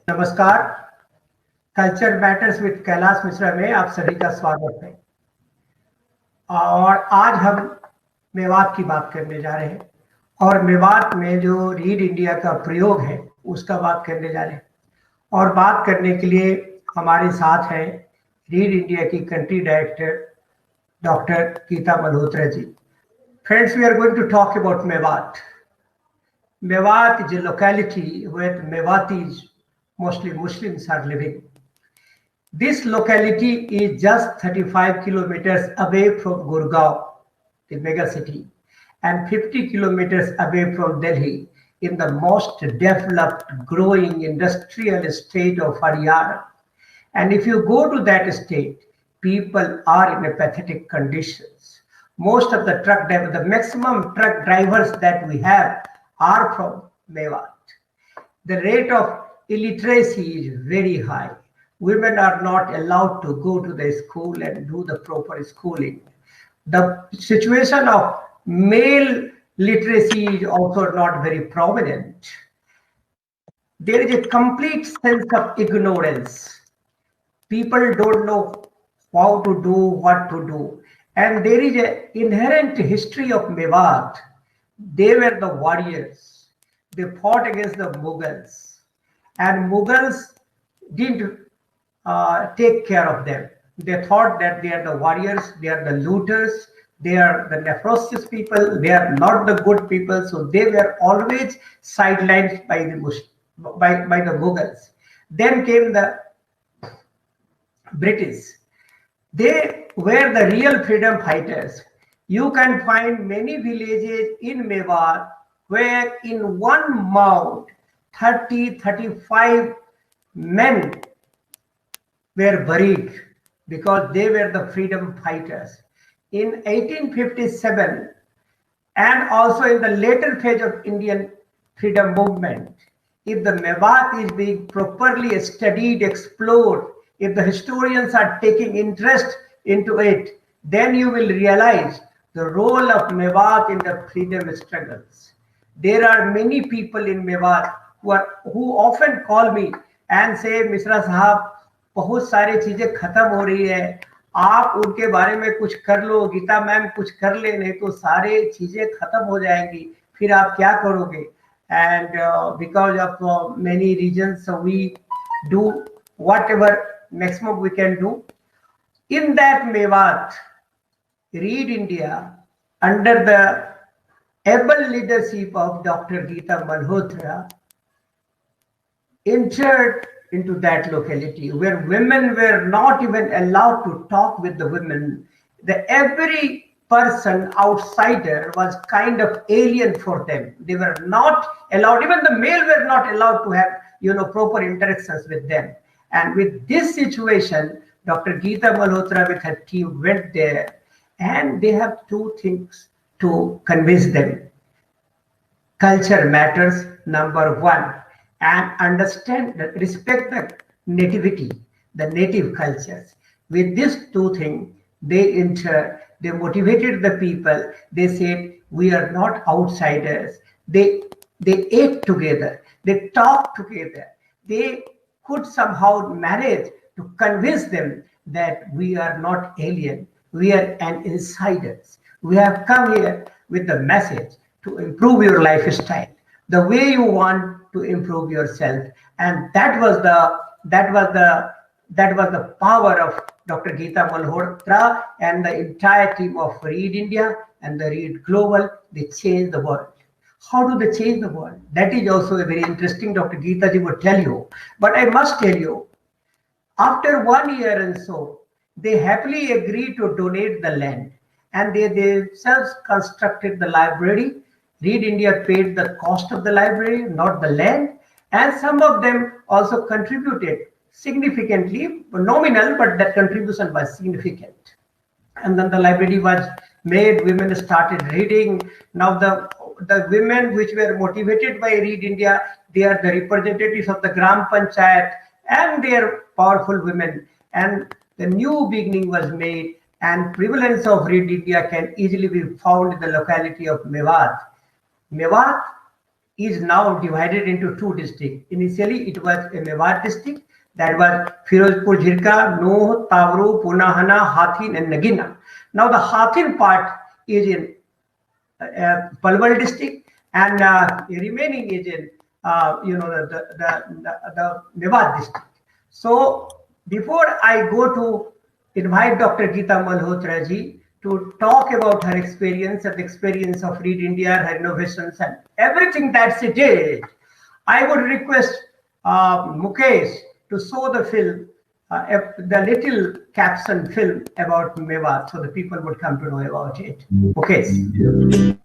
नमस्कार, culture matters with Kailash Mishra में आप सभी का स्वागत है। और आज हम मेवात की बात करने जा रहे हैं और मेवात में जो रीड इंडिया का प्रयोग है उसका बात करने जा रहे हैं। और बात करने के लिए हमारे साथ हैं रीड इंडिया की country director doctor Geeta Malhotra ji. Friends, we are going to talk about Mewat. Mewat is a locality where Mewatis, mostly Muslims, are living. This locality is just 35 kilometers away from Gurgaon, the mega city, and 50 kilometers away from Delhi, in the most developed, growing industrial state of Haryana. And if you go to that state, people are in a pathetic conditions. Most of the maximum truck drivers that we have are from Mewat. The rate of illiteracy is very high. Women are not allowed to go to the school and do the proper schooling. The situation of male literacy is also not very prominent. There is a complete sense of ignorance. People don't know how to do, what to do. And there is an inherent history of Mewat. They were the warriors. They fought against the Mughals. And Mughals didn't take care of them. They thought that they are the warriors, they are the looters, they are the nefarious people, they are not the good people. So they were always sidelined by the Mughals. Then came the British. They were the real freedom fighters. You can find many villages in Mewat where in one mound 30-35 men were buried because they were the freedom fighters. In 1857 and also in the later phase of Indian freedom movement, if the Mewat is being properly studied, explored, if the historians are taking interest into it, then you will realize the role of Mewat in the freedom struggles. There are many people in Mewat who often call me and say, Mishra साहब, बहुत सारी चीजें खत्म हो रही है, आप उनके बारे में कुछ कर लो, गीता मैम कुछ कर ले, नहीं तो सारे चीजें खत्म हो जाएंगी, फिर आप क्या करोगे? And because of many reasons, so we do whatever maximum we can do. In that Mewat, Read India, under the able leadership of Dr. Gita Malhotra, entered into that locality where women were not even allowed to talk with the women. Every person outsider was kind of alien for them. They were not allowed, even the male were not allowed to have proper interactions with them. And with this situation, Dr. Gita Malhotra with her team went there, and they have two things to convince them. Culture matters, number one, and understand, respect the nativity, the native cultures. With these two things, they motivated the people. They said, we are not outsiders. They ate together, they talked together, they could somehow manage to convince them that we are not alien, we are an insiders. We have come here with the message to improve your lifestyle, the way you want to improve yourself. And that was the power of Dr. Gita Malhotra and the entire team of Read India and the Read Global. They changed the world. How do they change the world? That is also a very interesting, Dr. Gita ji would tell you. But I must tell you, after 1 year and so, they happily agreed to donate the land, and they themselves constructed the library. Read India paid the cost of the library, not the land, and some of them also contributed significantly, nominal, but that contribution was significant. And then the library was made, women started reading. Now the women which were motivated by Read India, they are the representatives of the Gram Panchayat, and they are powerful women. And the new beginning was made, and prevalence of Read India can easily be found in the locality of Mewat. Mewat is now divided into two districts. Initially, it was a Mewat district that was Firozpur, Jhirka, Noh, Tawru, Punahana, Hathin, and Nagina. Now, the Hathin part is in Palwal district, and remaining is in the Mewat district. So, before I go to invite Dr. Geeta Malhotra ji to talk about her experience and the experience of Read India, her innovations, and everything that she did, I would request Mukesh to show the film, the little caption film about Mewat, so the people would come to know about it. Mukesh.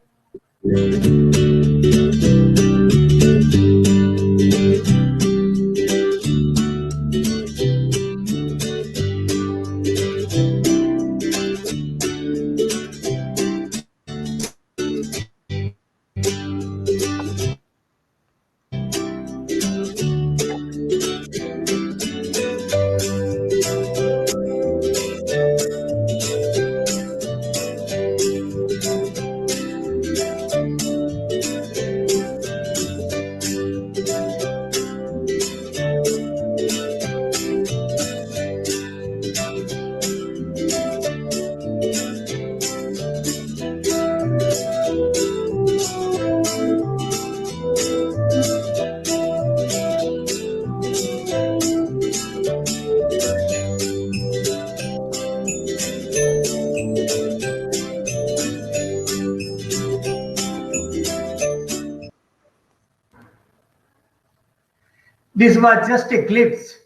This was just a glimpse.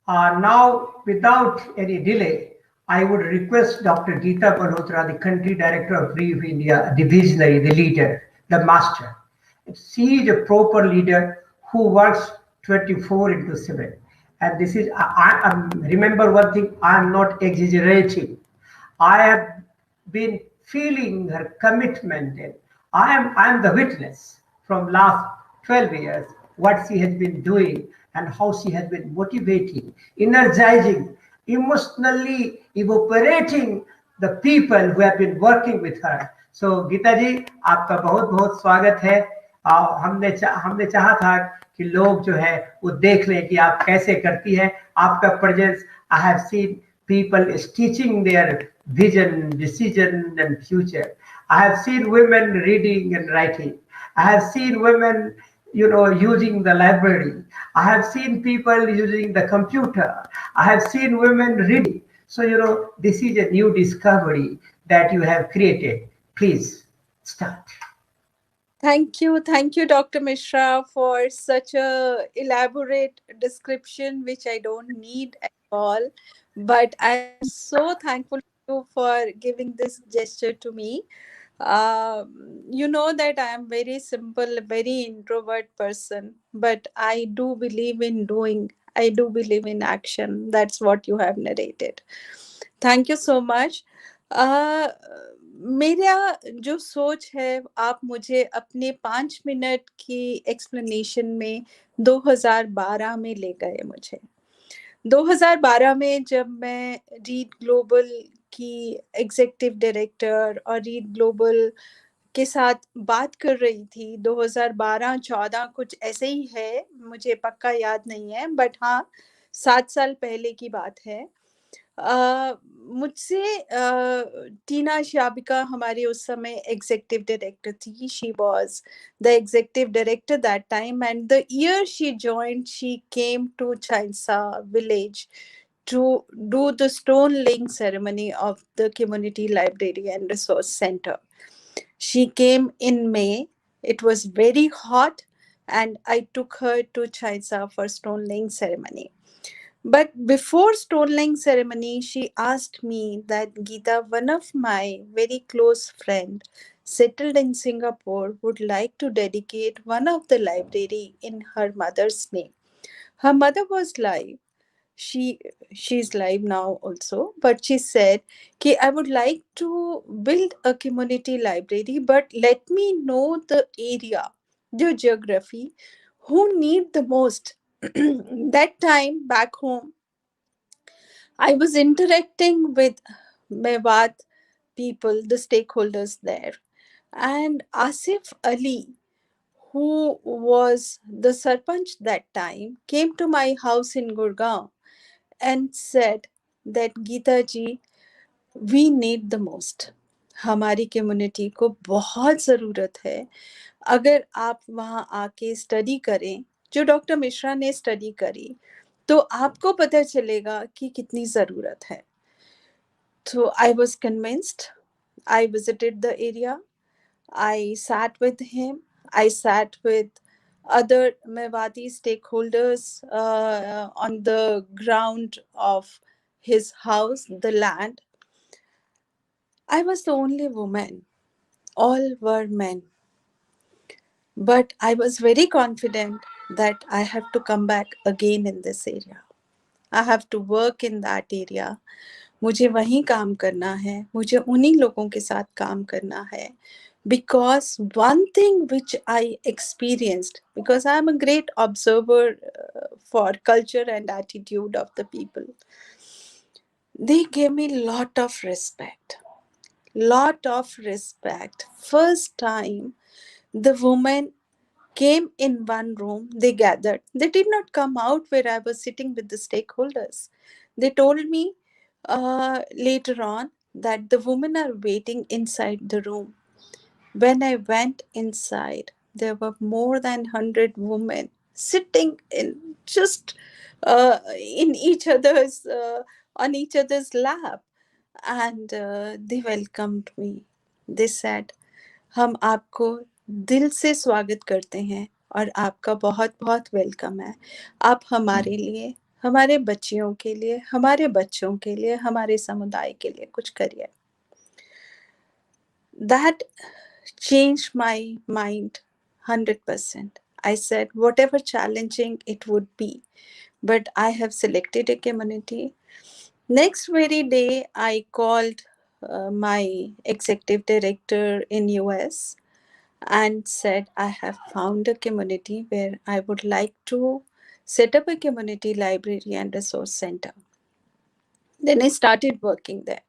Now, without any delay, I would request Dr. Geeta Malhotra, the country director of Brief India, the visionary, the leader, the master. She is a proper leader who works 24 into 7. And this is, remember one thing, I am not exaggerating. I have been feeling her commitment, and I am the witness from last 12 years what she has been doing and how she has been motivating, energizing, emotionally evaporating the people who have been working with her. So Gita जी आपका बहुत बहुत स्वागत है. हमने चाहा था कि लोग जो है वो देख लें कि आप कैसे करती है. आपका presence, I have seen people stitching their vision, decision, and future. I have seen women reading and writing. I have seen women, using the library. I have seen people using the computer. I have seen women reading. So, this is a new discovery that you have created. Please start. Thank you, Dr. Mishra, for such a elaborate description, which I don't need at all. But I'm so thankful to you for giving this gesture to me. You know that I am very simple, very introvert person, but I do believe in doing. I do believe in action. That's what you have narrated. Thank you so much. मेरा जो सोच है, आप मुझे अपने 5 minute की explanation में 2012 में ले गए. मुझे 2012 में जब मैं रीड ग्लोबल की एग्जीक्यूटिव डायरेक्टर और रीड ग्लोबल के साथ बात कर रही थी, 2012-14 कुछ ऐसे ही है, मुझे पक्का याद नहीं है, बट हाँ 7 साल पहले की बात है. मुझसे टीना शाबिका हमारी उस समय एग्जीक्यूटिव डायरेक्टर थी. She was the executive director that time, and the year she joined she came to Chaisa village to do the stone laying ceremony of the community library and resource center. She came in May. It was very hot, and I took her to Chaisa for stone laying ceremony. But before stone laying ceremony, she asked me that Geeta, one of my very close friend settled in Singapore, would like to dedicate one of the library in her mother's name. Her mother was live. she she's live now also, but she said, okay, I would like to build a community library, but let me know the area, the geography, who need the most. That time back home, I was interacting with Mewat people, the stakeholders there. And Asif Ali, who was the Sarpanch that time, came to my house in Gurgaon and said that Geeta ji, we need the most. हमारी community को बहुत ज़रूरत है. अगर आप वहाँ आके study करें, जो डॉक्टर मिश्रा ने स्टडी करी, तो आपको पता चलेगा कि कितनी ज़रूरत है. So I was convinced. I visited the area. I sat with him. I sat with other Mewati stakeholders on the ground of his house, the land. I was the only woman. All were men. But I was very confident that I have to come back again in this area. I have to work in that area. मुझे वहीं काम करना है, मुझे उन्हीं लोगों के साथ काम करना है. Because one thing which I experienced, because I am a great observer for culture and attitude of the people, they gave me lot of respect. Lot of respect. First time the women came in one room, they gathered. They did not come out where I was sitting with the stakeholders. They told me later on that the women are waiting inside the room. When I went inside, there were more than 100 women sitting in just in each other's on each other's lap, and they welcomed me. They said, हम आपको दिल से स्वागत करते हैं और आपका बहुत बहुत वेलकम है. आप हमारे लिए, हमारे बच्चियों के लिए, हमारे बच्चों के लिए, हमारे समुदाय के लिए कुछ करिए. That changed my mind 100%. I said, whatever challenging it would be, but I have selected a community. Next very day, I called my executive director in US and said, I have found a community where I would like to set up a community library and resource center. Then I started working there.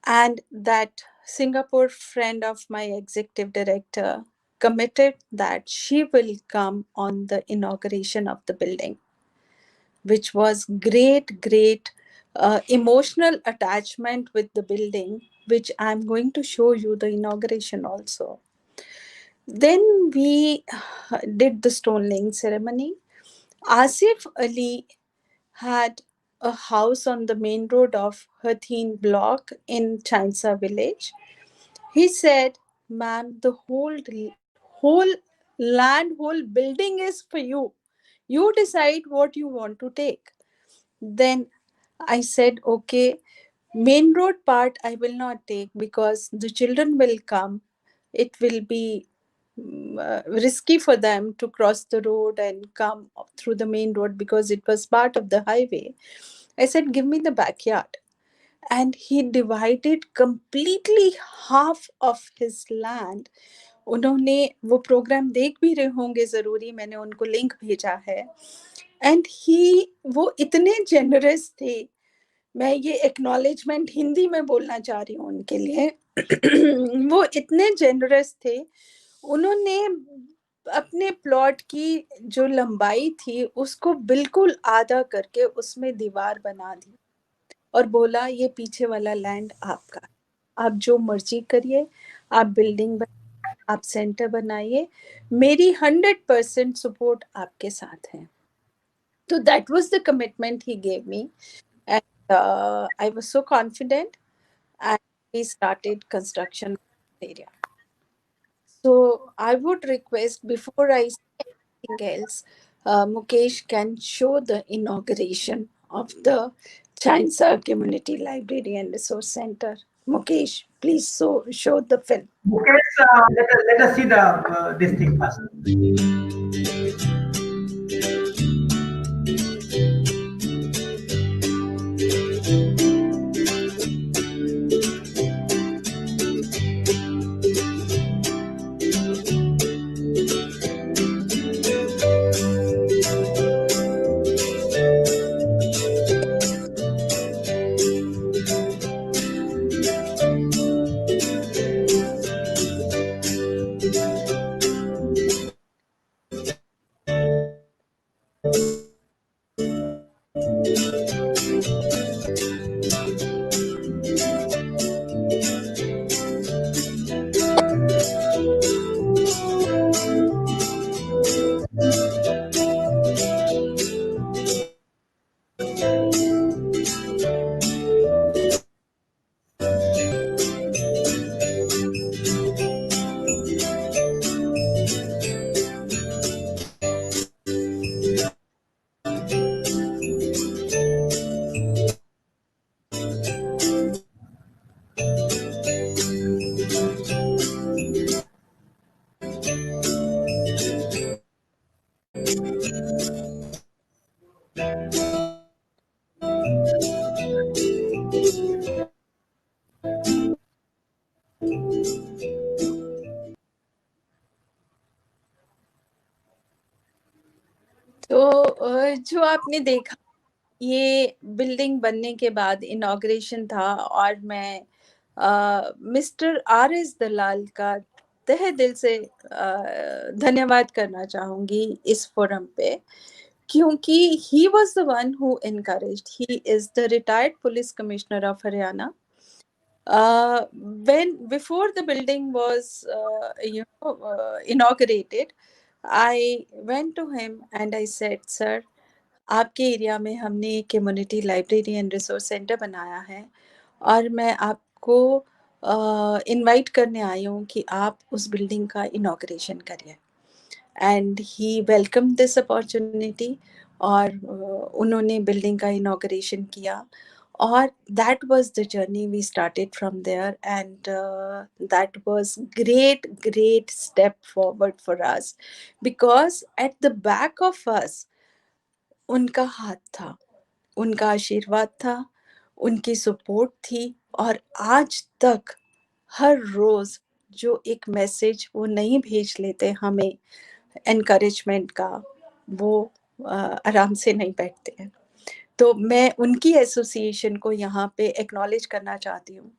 And that Singapore friend of my executive director committed that she will come on the inauguration of the building, which was great emotional attachment with the building, which I'm going to show you the inauguration also. Then we did the stone laying ceremony. Asif Ali had a house on the main road of Hatheen block in Chainsa village. He said, ma'am, the whole land, whole building is for you. You decide what you want to take. Then I said, okay, main road part I will not take because the children will come. It will be risky for them to cross the road and come through the main road because it was part of the highway. I said, give me the backyard. And he divided completely half of his land. उन्होंने वो programme देख भी रहे होंगे ज़रूरी, मैंने उनको link भेजा है. एंड ही वो इतने जेनरस थे. मैं ये एक्नॉलेजमेंट हिंदी में बोलना चाह रही हूँ उनके लिए. वो इतने जेनरस थे. उन्होंने अपने प्लॉट की जो लंबाई थी उसको बिल्कुल आधा करके उसमें दीवार बना दी और बोला, ये पीछे वाला लैंड आपका, आप जो मर्जी करिए, आप बिल्डिंग आप सेंटर बनाइए, मेरी 100% सपोर्ट आपके साथ है. तो that was the commitment he gave me, and I was so confident, and we started construction area. So I would request, before I say anything else, Mukesh can show the inauguration of the Chainsa Community Library and Resource Center. Mukesh, please show the film. Mukesh, let us see the this thing first. तो जो आपने देखा, ये building बनने के बाद inauguration था, और मैं मिस्टर आर एस दलाल का तहे दिल से धन्यवाद करना चाहूंगी इस फोरम पे, क्योंकि he was the one who encouraged. He is the retired police commissioner of Haryana. When before the building was inaugurated, I went to him and I said, sir, आपके एरिया में हमने एक community library and resource centre बनाया है, और मैं आपको invite करने आई हूँ कि आप उस बिल्डिंग का इनॉग्रेशन करिए. And he welcome this opportunity, और उन्होंने बिल्डिंग का इनॉग्रेशन किया. और that was the journey we started from there, and that was great step forward for us, because at the back of us उनका हाथ था, उनका आशीर्वाद था, उनकी सपोर्ट थी. और आज तक हर रोज जो एक मैसेज वो नहीं भेज लेते हमें एनकरेजमेंट का, वो आराम से नहीं बैठते हैं. तो मैं उनकी एसोसिएशन को यहाँ पे एक्नॉलेज करना चाहती हूँ.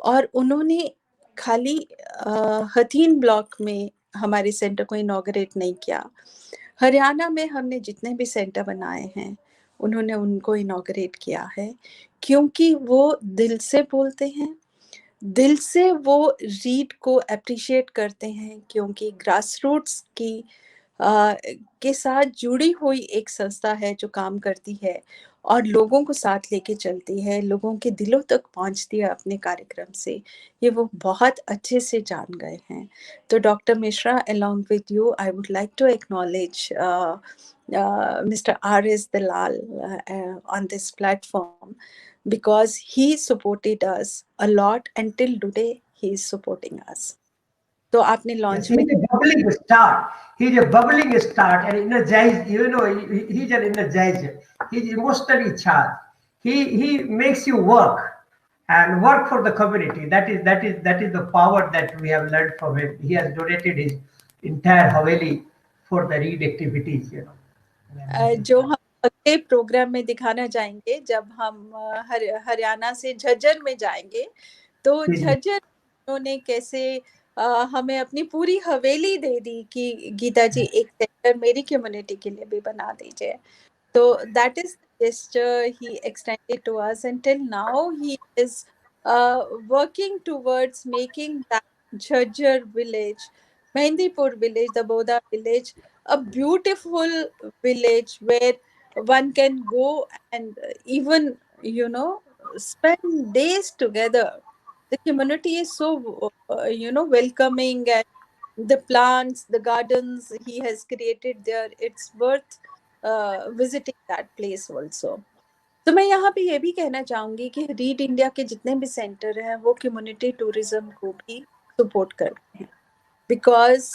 और उन्होंने खाली हथीन ब्लॉक में हमारे सेंटर को इनॉग्रेट नहीं किया, हरियाणा में हमने जितने भी सेंटर बनाए हैं उन्होंने उनको इनॉग्रेट किया है, क्योंकि वो दिल से बोलते हैं, दिल से वो रीड को अप्रिशिएट करते हैं, क्योंकि ग्रास रूट्स की के साथ जुड़ी हुई एक संस्था है जो काम करती है और लोगों को साथ लेके चलती है, लोगों के दिलों तक पहुंचती है अपने कार्यक्रम से. ये वो बहुत अच्छे से जान गए हैं. तो doctor Mishra, along with you, I would like to acknowledge Mr. R.S. Dalal on this platform, because he supported us a lot, and till today he is supporting us. तो आपने Yes, लॉन्च he's में a bubbling star. He's a bubbling star and energized. You know, he's an energizer. He's emotionally charged. He makes you work and work for the community. That is the power that we have learned from him. He has donated his entire Haveli for the read activities. You know, and that is जो हम अगले programme में दिखाना जाएंगे, जब हम हरियाणा से झज्जर में जाएंगे, तो जी, झज्जर उन्होंने कैसे हमें अपनी पूरी हवेली दे दी कि गीता जी एक सेंटर मेरी कम्युनिटी के लिए भी बना दीजिए. So that is the gesture he extended to us. Until now, he is working towards making that Jhajjar village, Mehndipur village, the Boda village, a beautiful village where one can go and even, spend days together. The community is so, welcoming, and the plants, the gardens he has created there, it's worth visiting that place also. तो मैं यहाँ पे ये भी कहना चाहूंगी कि read India के जितने भी सेंटर हैं वो कम्युनिटी टूरिज्म को भी सपोर्ट करते हैं, because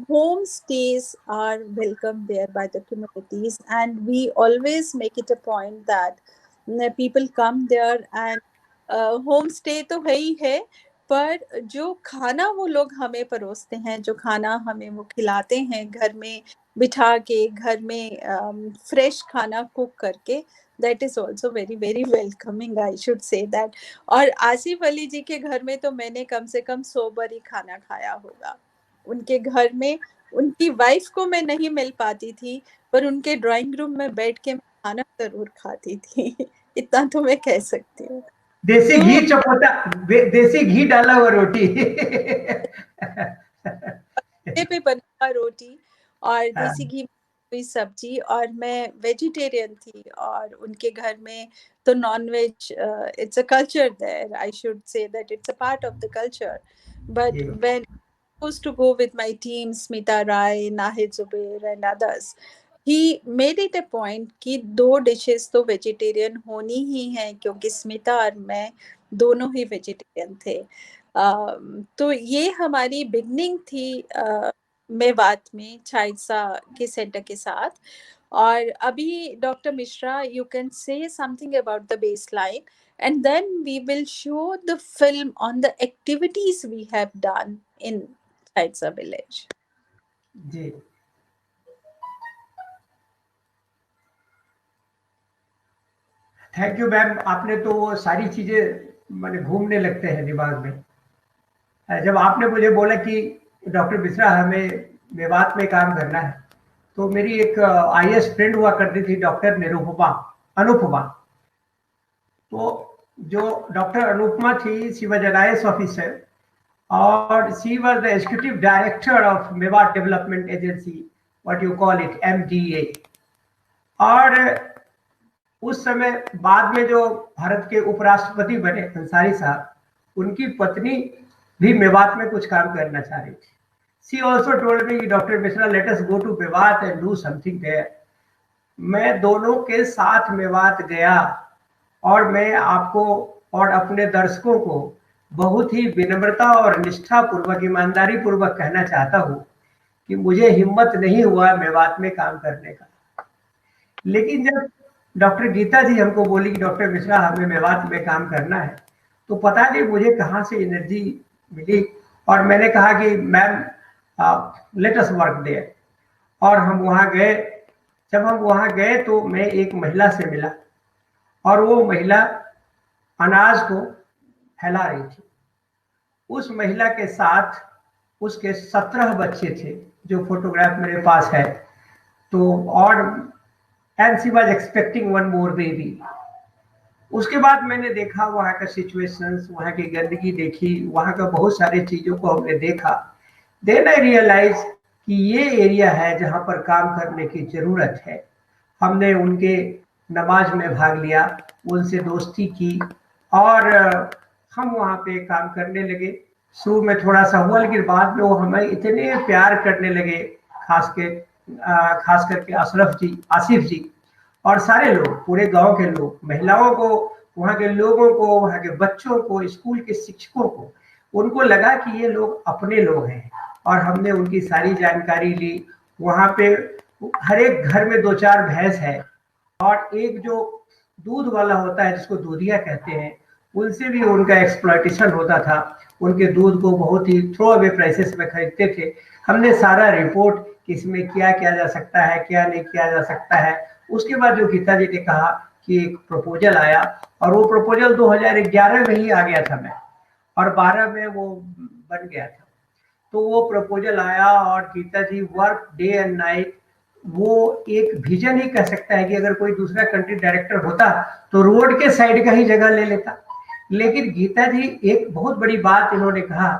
homestays are welcomed there by the communities, and we always make it a point that people come there, and home stay तो है ही है, पर जो खाना वो लोग हमें परोसते हैं, जो खाना हमें वो खिलाते हैं घर में बिठा के, घर में फ्रेश खाना कुक करके, that is also very very welcoming, I should say that. और आसिफ अली जी के घर में तो मैंने कम से कम 100 बार ही खाना खाया होगा. उनके घर में उनकी वाइफ को मैं नहीं मिल पाती थी, पर उनके ड्राइंग रूम में बैठ के मैं खाना जरूर खाती थी. इतना तो मैं कह सकती हूँ. देसी तो घी चपोता, देसी घी डाला हुआ रोटी. चूल्हे पे बना रोटी और देसी घी हुई सब्जी, और मैं वेजिटेरियन थी, और उनके घर में तो non veg, it's a culture there, I should say that it's a part of the culture. But जी, when used to go with my team, Smita Rai, Nahid Zubair, and others. He made it a point कि 2 dishes तो vegetarian होनी ही हैं, क्योंकि स्मिता और मैं दोनों ही vegetarian थे. तो ये हमारी बिगनिंग थी मेवात में चाइसा के सेंटर के साथ. और अभी doctor Mishra, you can say something about the base line, and then we will show the film on the activities we have done in Chaitsa village. जी. थैंक यू मैम, आपने तो वो सारी चीजें मैंने घूमने लगते हैं दिमाग में। जब आपने मुझे बोला कि डॉक्टर मिश्रा हमें मेवात में काम करना है, तो मेरी एक आईएएस फ्रेंड हुआ करती थी, डॉक्टर निरुपमा, अनुपमा। तो जो डॉक्टर अनुपमा थी, she was an IAS officer और she was the executive director of Mewat development agency, what you call it, MDA. और उस समय बाद में जो भारत के उपराष्ट्रपति बने अंसारी साहब, उनकी पत्नी भी मेवात में कुछ काम करना चाह रही थी। She also told me, doctor Mishra let us go to Mewat and do something there. मैं दोनों के साथ मेवात गया और मैं आपको और अपने दर्शकों को बहुत ही विनम्रता और निष्ठा पूर्वक, ईमानदारी पूर्वक कहना चाहता हूं कि मुझे हिम्मत नहीं हुआ मेवात में काम करने का। लेकिन जब डॉक्टर गीता जी हमको बोली कि डॉक्टर मिश्रा हमें मेवात में काम करना है, तो पता नहीं मुझे कहाँ से एनर्जी मिली और मैंने कहा कि ma'am let us work there. और हम वहाँ गए। जब हम वहाँ गए तो मैं एक महिला से मिला और वो महिला अनाज को फैला रही थी। उस महिला के साथ उसके 17 बच्चे थे, जो फोटोग्राफ मेरे पास है। तो और and she was expecting one more baby. उसके बाद मैंने देखा वहाँ का सिचुएशंस, वहाँ की गंदगी देखी, वहाँ का बहुत सारी चीजों को हमने देखा। देन आई रियलाइज कि ये एरिया है जहाँ पर काम करने की जरूरत है। हमने उनके नमाज में भाग लिया, उनसे दोस्ती की और हम वहाँ पे काम करने लगे। शुरू में थोड़ा सा हुआ, लेकिन बाद में वो हमें इतने प्यार करने लगे, खास करके अशरफ जी, आसिफ जी और सारे लोग, पूरे गांव के लोग, महिलाओं को, वहाँ के लोगों को, वहाँ के बच्चों को, स्कूल के शिक्षकों को, उनको लगा कि ये लोग अपने लोग हैं। और हमने उनकी सारी जानकारी ली। वहाँ पे हर एक घर में 2-4 भैंस है और एक जो दूध वाला होता है जिसको दूधिया कहते हैं, उनसे भी उनका एक्सप्लॉयटेशन होता था। उनके दूध को बहुत ही थ्रो अवे प्राइसेस में खरीदते थे। हमने सारा रिपोर्ट कि इसमें क्या किया जा सकता है, क्या नहीं किया जा सकता है। उसके बाद जो गीता जी ने कहा कि एक प्रपोजल आया, और वो प्रपोजल 2011 में ही आ गया था मैं, और 12 में वो बन गया था। तो वो प्रपोजल आया और गीता जी वर्क डे एंड नाइट। वो एक विजन ही कह सकता है कि अगर कोई दूसरा कंट्री डायरेक्टर होता तो रोड के साइड का ही जगह ले लेता। लेकिन गीता जी एक बहुत बड़ी बात इन्होंने कहा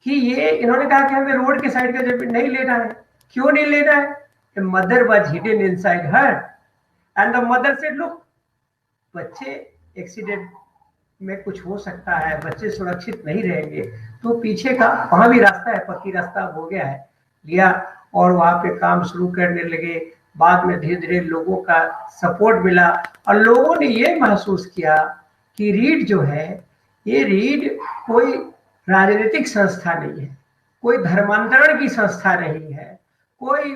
कि इन्होंने कहा कि हमें रोड के साइड का जमीन नहीं लेना है। क्यों नहीं लेना है? Mother was hidden inside her and the mother said, look, बच्चे एक्सीडेंट में कुछ हो सकता है, बच्चे सुरक्षित नहीं रहेंगे, तो पीछे का वहां भी रास्ता है, पक्की रास्ता हो गया है, लिया और वहां पे काम शुरू करने लगे। बाद में धीरे धीरे लोगों का सपोर्ट मिला और लोगों ने ये महसूस किया कि रीड जो है, ये रीड कोई राजनीतिक संस्था नहीं है, कोई धर्मांतरण की संस्था नहीं है, कोई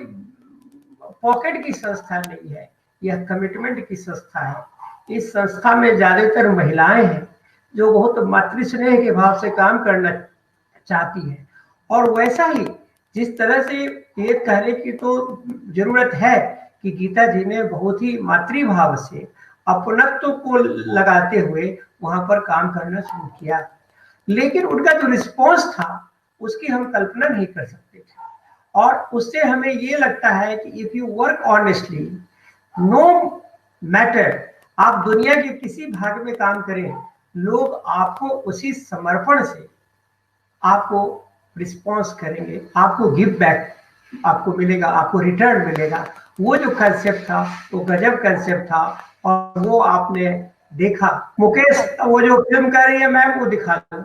पॉकेट की संस्था नहीं है, यह कमिटमेंट की संस्था है। इस संस्था में ज्यादातर महिलाएं हैं जो बहुत मातृस्नेह के भाव से काम करना चाहती हैं। और वैसा ही जिस तरह से ये कहने की तो जरूरत है कि गीता जी ने बहुत ही मातृभाव से अपनत्व को लगाते हुए वहां पर काम करना शुरू किया। लेकिन उनका जो रिस्पॉन्स था उसकी हम कल्पना नहीं कर सकते थे। और उससे हमें ये लगता है कि if you work honestly, no matter आप दुनिया के किसी भाग में काम करें, लोग आपको उसी समर्पण से आपको रिस्पॉन्स करेंगे, आपको गिव बैक आपको मिलेगा, आपको रिटर्न मिलेगा। वो जो कंसेप्ट था वो गजब कंसेप्ट था और वो आपने देखा। मुकेश वो जो फिल्म कर रही है मैम, वो दिखा दो।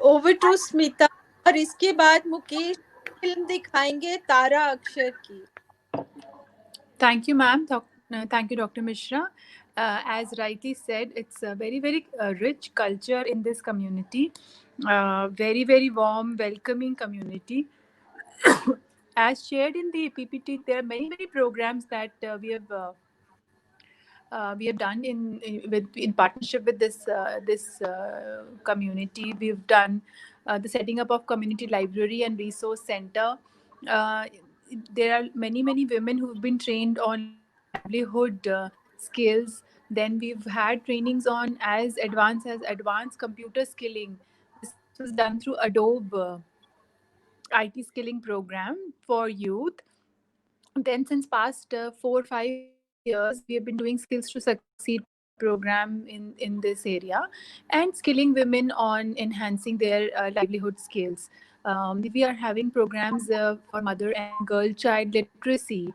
ओवर टू स्मिता, और इसके बाद मुकेश फिल्म दिखाएंगे तारा अक्षर की. Thank you, ma'am. Thank you, Dr. Mishra. As rightly said, it's a very, very rich culture in this community. Very, very warm, welcoming community. As shared in the PPT, there are many, many programs that we have done in partnership with this community. We've done the setting up of community library and resource center. Uh, there are many women who've been trained on livelihood skills. Then we've had trainings on as advanced computer skilling. This was done through Adobe IT skilling program for youth. Then since past 4-5 years, we have been doing Skills to Succeed program in this area, and skilling women on enhancing their livelihood skills. We are having programs for mother and girl child literacy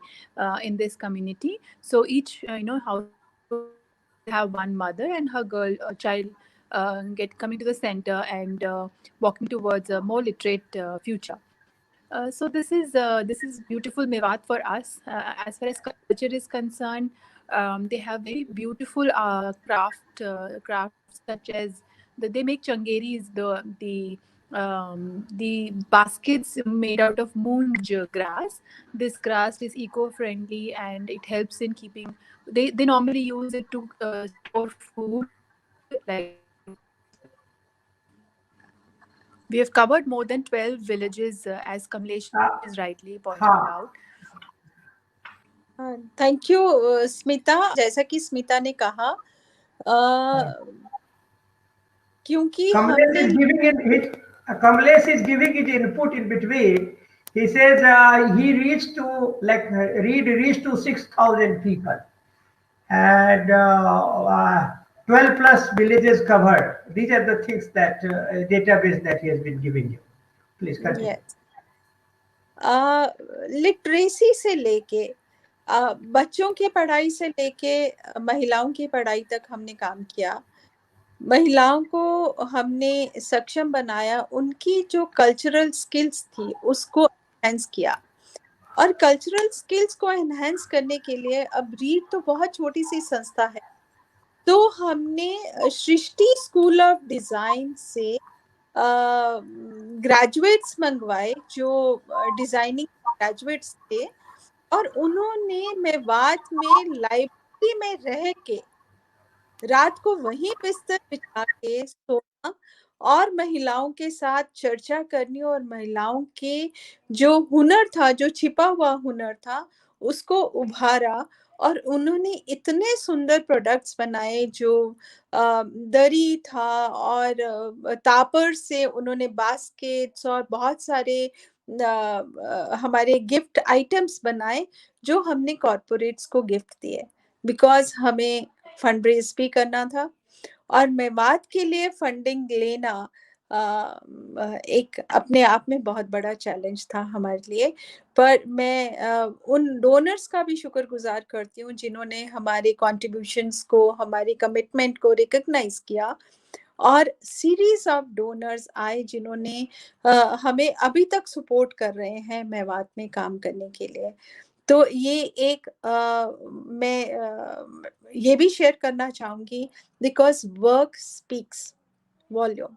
in this community. So each household will have one mother and her girl child get coming to the center and walking towards a more literate future. So this is beautiful Mewat for us. As far as culture is concerned, they have very beautiful crafts such as they make changeris, the baskets made out of moonj grass. This grass is eco-friendly and it helps in keeping. They normally use it to store food like. We have covered more than 12 villages, as Kamlesh is rightly pointed out. Thank you Smita. जैसा कि स्मिता ने कहा, क्योंकि Kamlesh is giving his input in between. He says he reached to Reed reached to 6,000 people and 12 plus villages covered. These are the things that database that he has been giving you. Please continue. Yes. Literacy से लेके बच्चों की पढ़ाई से लेके महिलाओं की पढ़ाई तक हमने काम किया. महिलाओं को हमने सक्षम बनाया, उनकी जो कल्चरल स्किल्स थी उसको एनहांस किया। और कल्चरल स्किल्स को एनहांस करने के लिए, अब रीड तो बहुत छोटी सी संस्था है, तो हमने सृष्टि स्कूल ऑफ डिजाइन से ग्रेजुएट्स मंगवाए जो डिजाइनिंग ग्रेजुएट्स थे, और उन्होंने मेवात में लाइब्रेरी में रह के रात को वहीं बिस्तर बिछा के सोना और महिलाओं के साथ चर्चा करनी, और महिलाओं के जो हुनर था, जो छिपा हुआ हुनर था, उसको उभारा। और उन्होंने इतने सुंदर प्रोडक्ट्स बनाए, जो दरी था, और तापर से उन्होंने बास्केट्स और बहुत सारे हमारे गिफ्ट आइटम्स बनाए, जो हमने कॉर्पोरेट्स को गिफ्ट दिए, बिकॉज हमें फंड रेज भी करना था। और मेवात के लिए फंडिंग लेना एक अपने आप में बहुत बड़ा चैलेंज था हमारे लिए। पर मैं उन डोनर्स का भी शुक्रगुजार करती हूँ जिन्होंने हमारे कॉन्ट्रीब्यूशंस को, हमारी कमिटमेंट को रिकॉग्नाइज किया, और सीरीज ऑफ डोनर्स आए जिन्होंने हमें अभी तक सपोर्ट कर रहे हैं मेवात में काम करने के लिए। तो ये एक मैं ये भी शेयर करना चाहूंगी, बिकॉज वर्क स्पीक्स वॉल्यूम।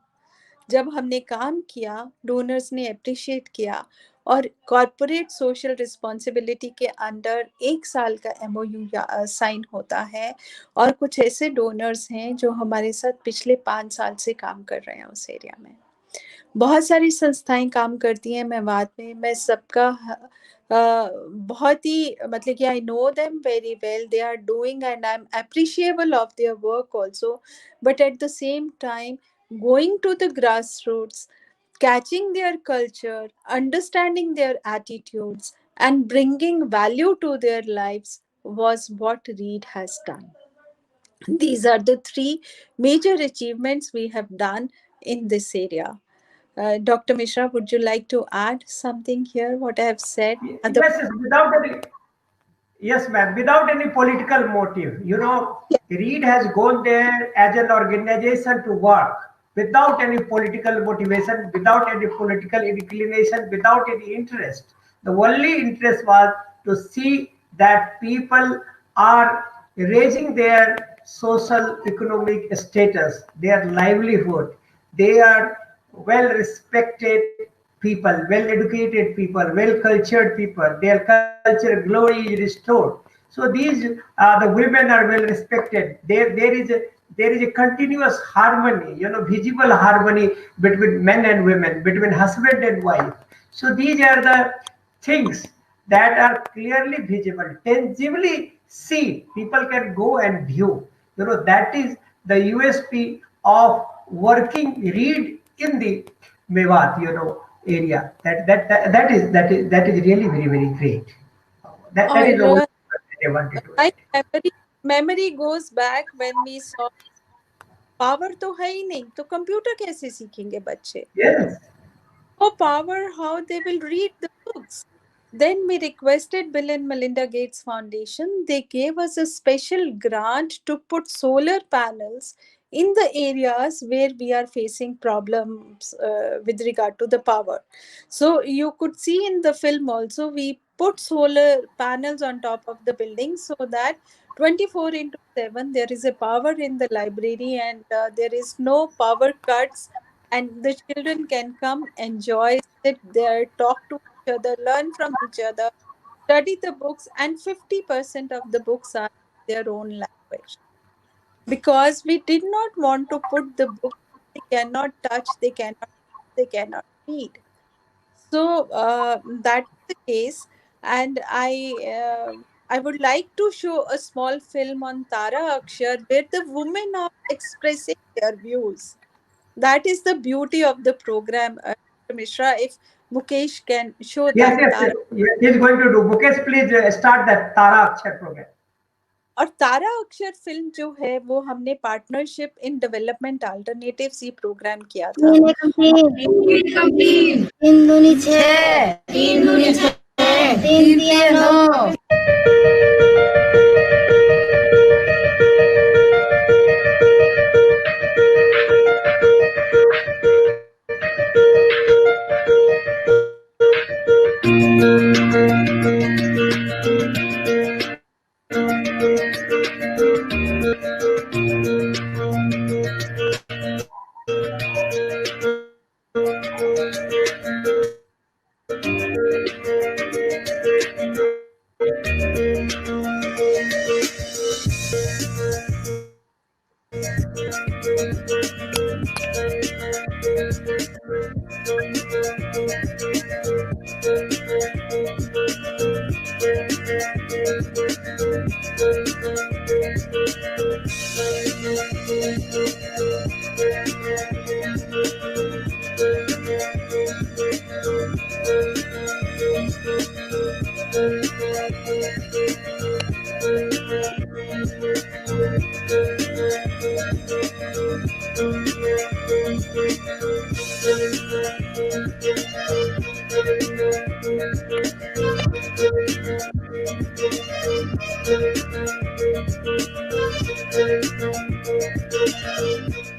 जब हमने काम किया, डोनर्स ने अप्रिशिएट किया, और कॉर्पोरेट सोशल रिस्पॉन्सिबिलिटी के अंडर 1 साल का MOU साइन होता है, और कुछ ऐसे डोनर्स हैं जो हमारे साथ पिछले 5 साल से काम कर रहे हैं उस एरिया में। बहुत सारी संस्थाएं काम करती हैं मेवात में, मैं सबका बहुत ही मतलब कि I know them very well, they are doing and I am appreciable of their work also, but at the same time going to the grassroots, catching their culture, understanding their attitudes, and bringing value to their lives was what Reed has done. These are the 3 major achievements we have done in this area. Dr. Mishra, would you like to add something here, what I have said? Yes, without any, yes, ma'am, without any political motive. You know, Reed has gone there as an organization to work without any political motivation, without any political inclination, without any interest. The only interest was to see that people are raising their social economic status, their livelihood. They are well respected people, well educated people, well cultured people, their culture glory is restored. So these the women are well respected. There is a continuous harmony, you know, visible harmony between men and women, between husband and wife. So these are the things that are clearly visible, tangibly seen. People can go and view. You know, that is the USP of working Reed in the Mewat, you know, area. That is really very great. That is the only thing I wanted to My memory goes back when we saw power तो है ही नहीं, तो computer कैसे सीखेंगे बच्चे? Yes. Oh, power, how they will read the books. Then we requested Bill and Melinda Gates Foundation. They gave us a special grant to put solar panels in the areas where we are facing problems with regard to the power. So you could see in the film also, we put solar panels on top of the building so that 24/7 there is a power in the library, and there is no power cuts, and the children can come, enjoy, sit there, talk to each other, learn from each other, study the books, and 50% of the books are in their own language. Because we did not want to put the book they cannot touch, they cannot read. So that's the case, and I would like to show a small film on Tara Akshar where the women are expressing their views. That is the beauty of the program, Mishra. If Mukesh can show that. Yes. He is going to do. Mukesh, please start that Tara Akshar program. और तारा अक्षर film जो है वो हमने partnership in development alternatives ये programme किया था। 3 दूनी 6, 3 दूनी 6, 3 दिया 9।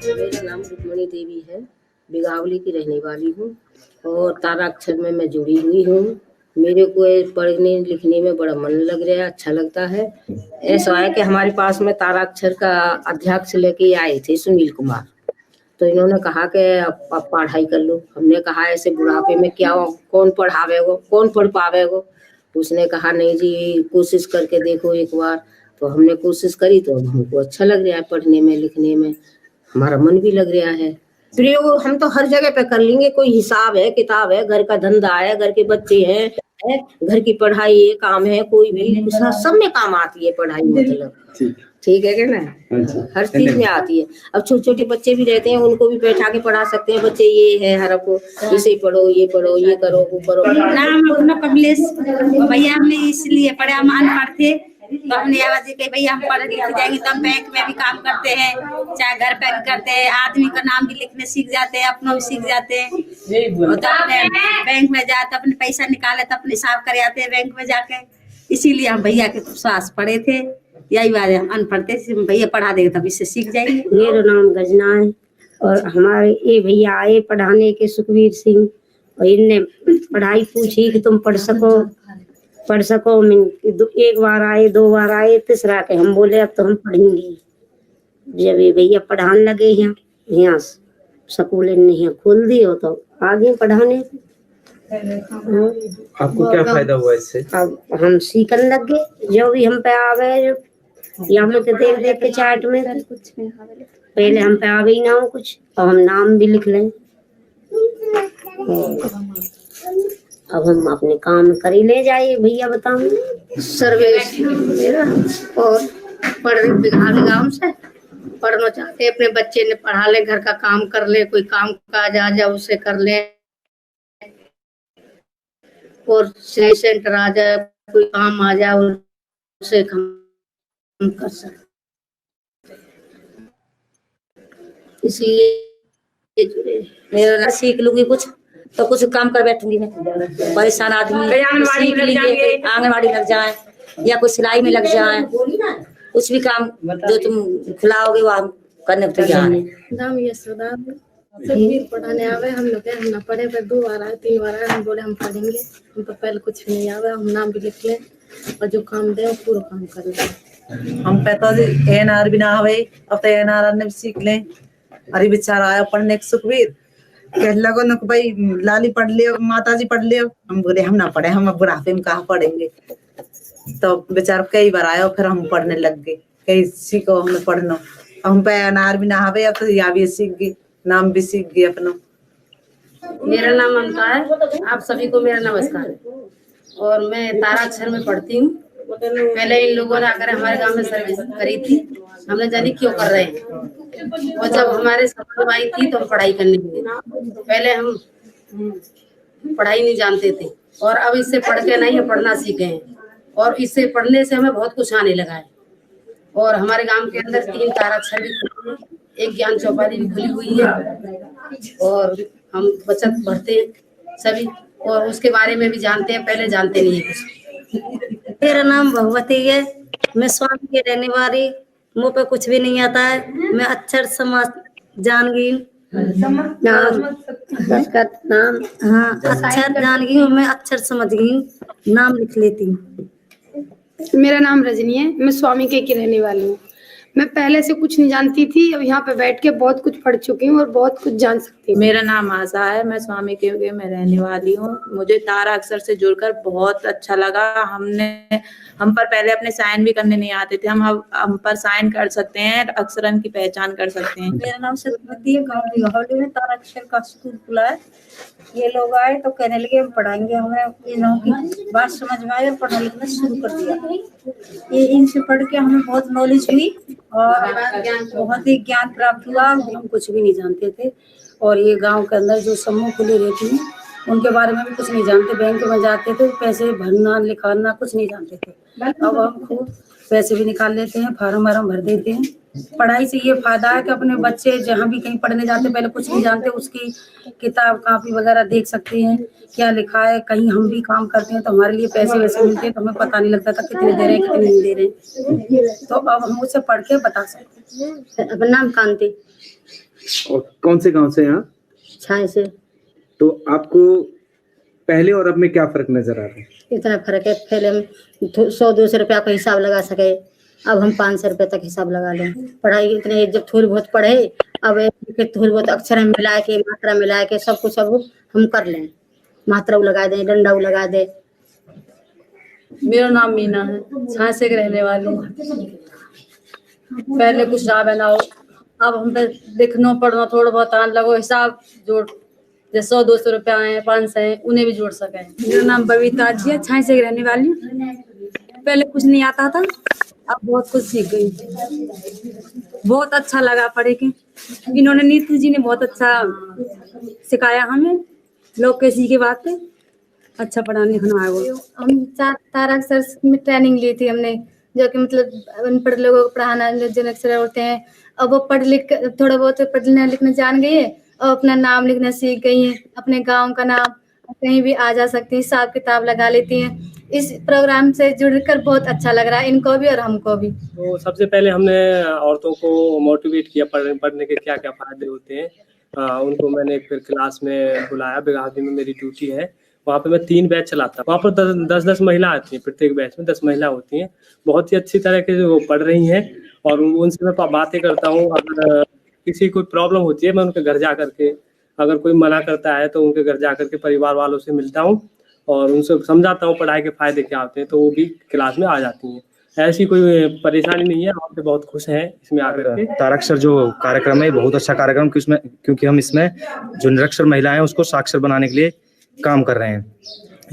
मेरा नाम रुक्मणी देवी है, बिगावली की रहने वाली हूँ और ताराक्षर में मैं जुड़ी हुई हूँ। मेरे को पढ़ने लिखने में बड़ा मन लग रहा है, अच्छा लगता है। ऐसा है कि हमारे पास में ताराक्षर का अध्यक्ष लेके आए थे सुनील कुमार, तो इन्होंने कहा कि आप पढ़ाई कर लो। हमने कहा ऐसे बुढ़ापे में क्या कौन पढ़ावेगो, कौन पढ़ पावेगो। उसने कहा नहीं जी कोशिश करके देखो एक बार। तो हमने कोशिश करी तो हमको अच्छा लग रहा है, पढ़ने में लिखने में हमारा मन भी लग रहा है। प्रयोग हम तो हर जगह पे कर लेंगे, कोई हिसाब है, किताब है, घर का धंधा है, घर के बच्चे हैं, घर की पढ़ाई है, काम है, कोई भी सब में काम आती है पढ़ाई। मतलब ठीक है क्या ना, हर चीज में आती है। अब छोटे छोटे बच्चे भी रहते हैं, उनको भी बैठा के पढ़ा सकते हैं। बच्चे ये है हर को इसे पढ़ो, ये पढ़ो, ये करो, वो करो। नाम कमलेश भैया, हमने इसलिए पढ़े, हम अनपढ़ थे तो हमने आवाज की भैया हम पढ़ लिख जाएंगे तो हम बैंक में भी काम करते हैं, चाहे घर पे भी करते हैं, आदमी का नाम भी लिखने सीख जाते हैं, अपना भी सीख जाते हैं। तो अपने बैंक में जाते अपने पैसा निकाले तो अपने हिसाब कर आते हैं बैंक में जाके। इसीलिए हम भैया के सास पढ़े थे। यही बात है, हम अनपढ़ थे, भैया पढ़ा देंगे तब इससे सीख जाएंगे। मेरा नाम गजना है और हमारे ये भैया आए पढ़ाने के सुखवीर सिंह, और इनने पढ़ाई पूछी कि तुम पढ़ सको। एक बार आए, 2 बार आए, तीसरा के हम बोले अब तो हम पढ़ेंगे। जब ये भैया पढ़ाने लगे यहाँ स्कूल ने खोल दी हो तो आगे पढ़ाने। आपको क्या फायदा हुआ इससे? अब हम सीखने लग गए, जो भी हम पे आवे, यहाँ पे तो देख देख के चार्ट में पहले हम पे आवे ही ना हो कुछ, अब हम नाम भी लिख लें। अब हम अपने काम कर ही ले जाइए। भैया बताओ सर्विस मेरा और पढ़ गाँव से पढ़ना चाहते हैं, अपने बच्चे ने पढ़ा ले, घर का काम कर ले, कोई काम काज आ जाए उसे कर ले, और सेंटर आ जाए, कोई काम आ जाए उसे हम कर सकते। इसलिए मेरा सीख लूंगी कुछ तो कुछ काम कर बैठूंगी मैं। परेशान आदमी आंगनबाड़ी लग जाए या कोई सिलाई में लग जाए, कुछ भी काम जो तुम खिलाओगे वो हम करने को तैयार है। नाम यशोदा, सब पढ़ाने आवे। हम लोग हम ना पढ़े पर 2 बार आए, 3 बार आए, हम बोले हम पढ़ेंगे। हम तो पहले कुछ भी नहीं आवे, हम नाम भी लिख ले और जो काम दे वो पूरा काम कर ले। हम कहता एनआर भी ना हवे, अब तो एनआर ने भी सीख ले। अरे बेचारा आया पढ़ने के सुखवीर कह लगो न भाई लाली पढ़ लियो, माताजी पढ़ लियो। हम बोले हम ना पढ़े, हम बुढ़ापे में कहाँ पढ़ेंगे। तो बेचारा कई बार आया, फिर हम पढ़ने लग गए। कई सीखो हमें पढ़ना, हम पे अनार भी ना हवे, अब तो या भी सीख गई, नाम भी सीख गई अपना। मेरा नाम ममता है, आप सभी को मेरा नमस्कार है और मैं ताराक्षर में पढ़ती हूँ। पहले इन लोगों ने आकर हमारे गांव में सर्विस करी थी, हमने जानी क्यों कर रहे हैं, और जब हमारे सफल आई थी तो हम पढ़ाई करने लगे। पहले हम पढ़ाई नहीं जानते थे और अब इससे पढ़ के नहीं पढ़ना सीखे हैं, और इससे पढ़ने से हमें बहुत कुछ आने लगा है। और हमारे गांव के अंदर 3 ताराक्षर भी खुली है, एक ज्ञान चौपाली भी खुली हुई है, और हम बचत पढ़ते हैं सभी, और उसके बारे में भी जानते हैं, पहले जानते नहीं है कुछ। मेरा नाम भगवती है, मैं स्वामी के रहने वाली, मुँह पे कुछ भी नहीं आता है। मैं अक्षर समाज जान गई नाम, हाँ अक्षर जान गई हूँ, मैं अक्षर समझ गई हूँ, नाम लिख लेती हूँ। मेरा नाम रजनी है, मैं स्वामी के रहने वाली हूँ। मैं पहले से कुछ नहीं जानती थी, अब यहाँ पे बैठ के बहुत कुछ पढ़ चुकी हूँ और बहुत कुछ जान सकती हूँ। मेरा नाम आशा है, मैं स्वामी के में रहने वाली हूँ। मुझे तारा अक्षर से जुड़कर बहुत अच्छा लगा। हम पर पहले अपने साइन भी करने नहीं आते थे, हम पर साइन कर सकते हैं, अक्षरन की पहचान कर सकते हैं। मेरा नाम सतमती है, गाँव बिगावली में तारा अक्षर का स्कूल खुला है। ये लोग आए तो कहने लगे हम पढ़ाएंगे, हमें इन्हों की बात समझ में आई और पढ़ना लिखना शुरू कर दिया। ये इनसे पढ़ के हमें बहुत नॉलेज हुई और बहुत ही ज्ञान प्राप्त हुआ। हम कुछ भी नहीं जानते थे और ये गांव के अंदर जो समूह खुली रहती है उनके बारे में भी कुछ नहीं जानते। बैंक में जाते थे पैसे भरना लिखाना कुछ नहीं जानते थे। अब हम खूब पैसे भी निकाल लेते हैं, फार्म वार्म भर देते हैं। पढ़ाई से ये फायदा है कि अपने बच्चे जहाँ भी कहीं पढ़ने जाते पहले कुछ नहीं जानते, उसकी किताब कापी वगैरह देख सकते हैं क्या लिखा है। कहीं हम भी काम करते हैं तो हमारे लिए पैसे वैसे मिलते हैं तो हमें पता नहीं लगता था कितने दे रहे हैं कितने नहीं दे रहे, तो अब हम उससे पढ़ के बता सकते हैं। अपना नाम कांति। और कौन से गांव से यहाँ? छाए से। तो आपको पहले और अब में क्या फर्क नजर आ रहा है? इतना फर्क है, पहले हम 100-200 रुपया का हिसाब लगा सके, अब हम 500 रुपये तक हिसाब लगा लें। पढ़ाई इतने जब थोड़ी बहुत पढ़े अब थोड़ी बहुत अक्षर मिला के मात्रा मिला के सब कुछ अब हम कर लें, मात्रा लगा दें डंडा लगा दे। मेरा नाम मीना है, झांसे के रहने वाली हूँ। पहले कुछ ना बना हो, अब हम पे लिखना पढ़ना थोड़ा बहुत आने लगो, हिसाब जोड़ जैसे 100-200 रुपया आए 500 हैं उन्हें भी जोड़ सके। मेरा नाम बबीता जी है, झांसे की रहने वाली हूँ। पहले कुछ नहीं आता था, अब बहुत कुछ सीख गई। बहुत अच्छा लगा पढ़े के, इन्होंने नीति जी ने बहुत अच्छा सिखाया हमें। लोग कैसी की बात है, अच्छा पढ़ाने खाना वो। हम 4 तारा अक्षर में ट्रेनिंग ली थी हमने, जो कि मतलब अनपढ़ लोगों को पढ़ाना, जो अक्षर होते हैं अब वो पढ़ लिख थोड़ा बहुत पढ़ना लिखना जान गई है और अपना नाम लिखना सीख गई हैं। अपने गांव का नाम कहीं भी आ जा सकती है, हिसाब किताब लगा लेती हैं। इस प्रोग्राम से जुड़कर बहुत अच्छा लग रहा है इनको भी और हमको भी। तो सबसे पहले हमने औरतों को मोटिवेट किया पढ़ने के क्या क्या फायदे होते हैं। उनको मैंने फिर क्लास में बुलाया, बिगावली में मेरी ड्यूटी है, वहाँ पे मैं 3 बैच चलाता हूँ। वहाँ पर 10-10 महिला आती हैं, प्रत्येक बैच में 10 महिला होती हैं। बहुत ही अच्छी तरह के वो पढ़ रही हैं और उनसे मैं बातें करता हूँ। अगर किसी कोई प्रॉब्लम होती है मैं उनके घर जा करके, अगर कोई मना करता है तो उनके घर जा करके परिवार वालों से मिलता हूँ और उनसे समझाता हूँ पढ़ाई के फायदे क्या होते हैं, तो वो भी क्लास में आ जाती हैं। ऐसी कोई परेशानी नहीं है, हम पे बहुत खुश हैं इसमें आकर के। ताराक्षर जो कार्यक्रम है बहुत अच्छा कार्यक्रम, क्योंकि हम इसमें जो निरक्षर महिलाएं हैं उसको साक्षर बनाने के लिए काम कर रहे हैं।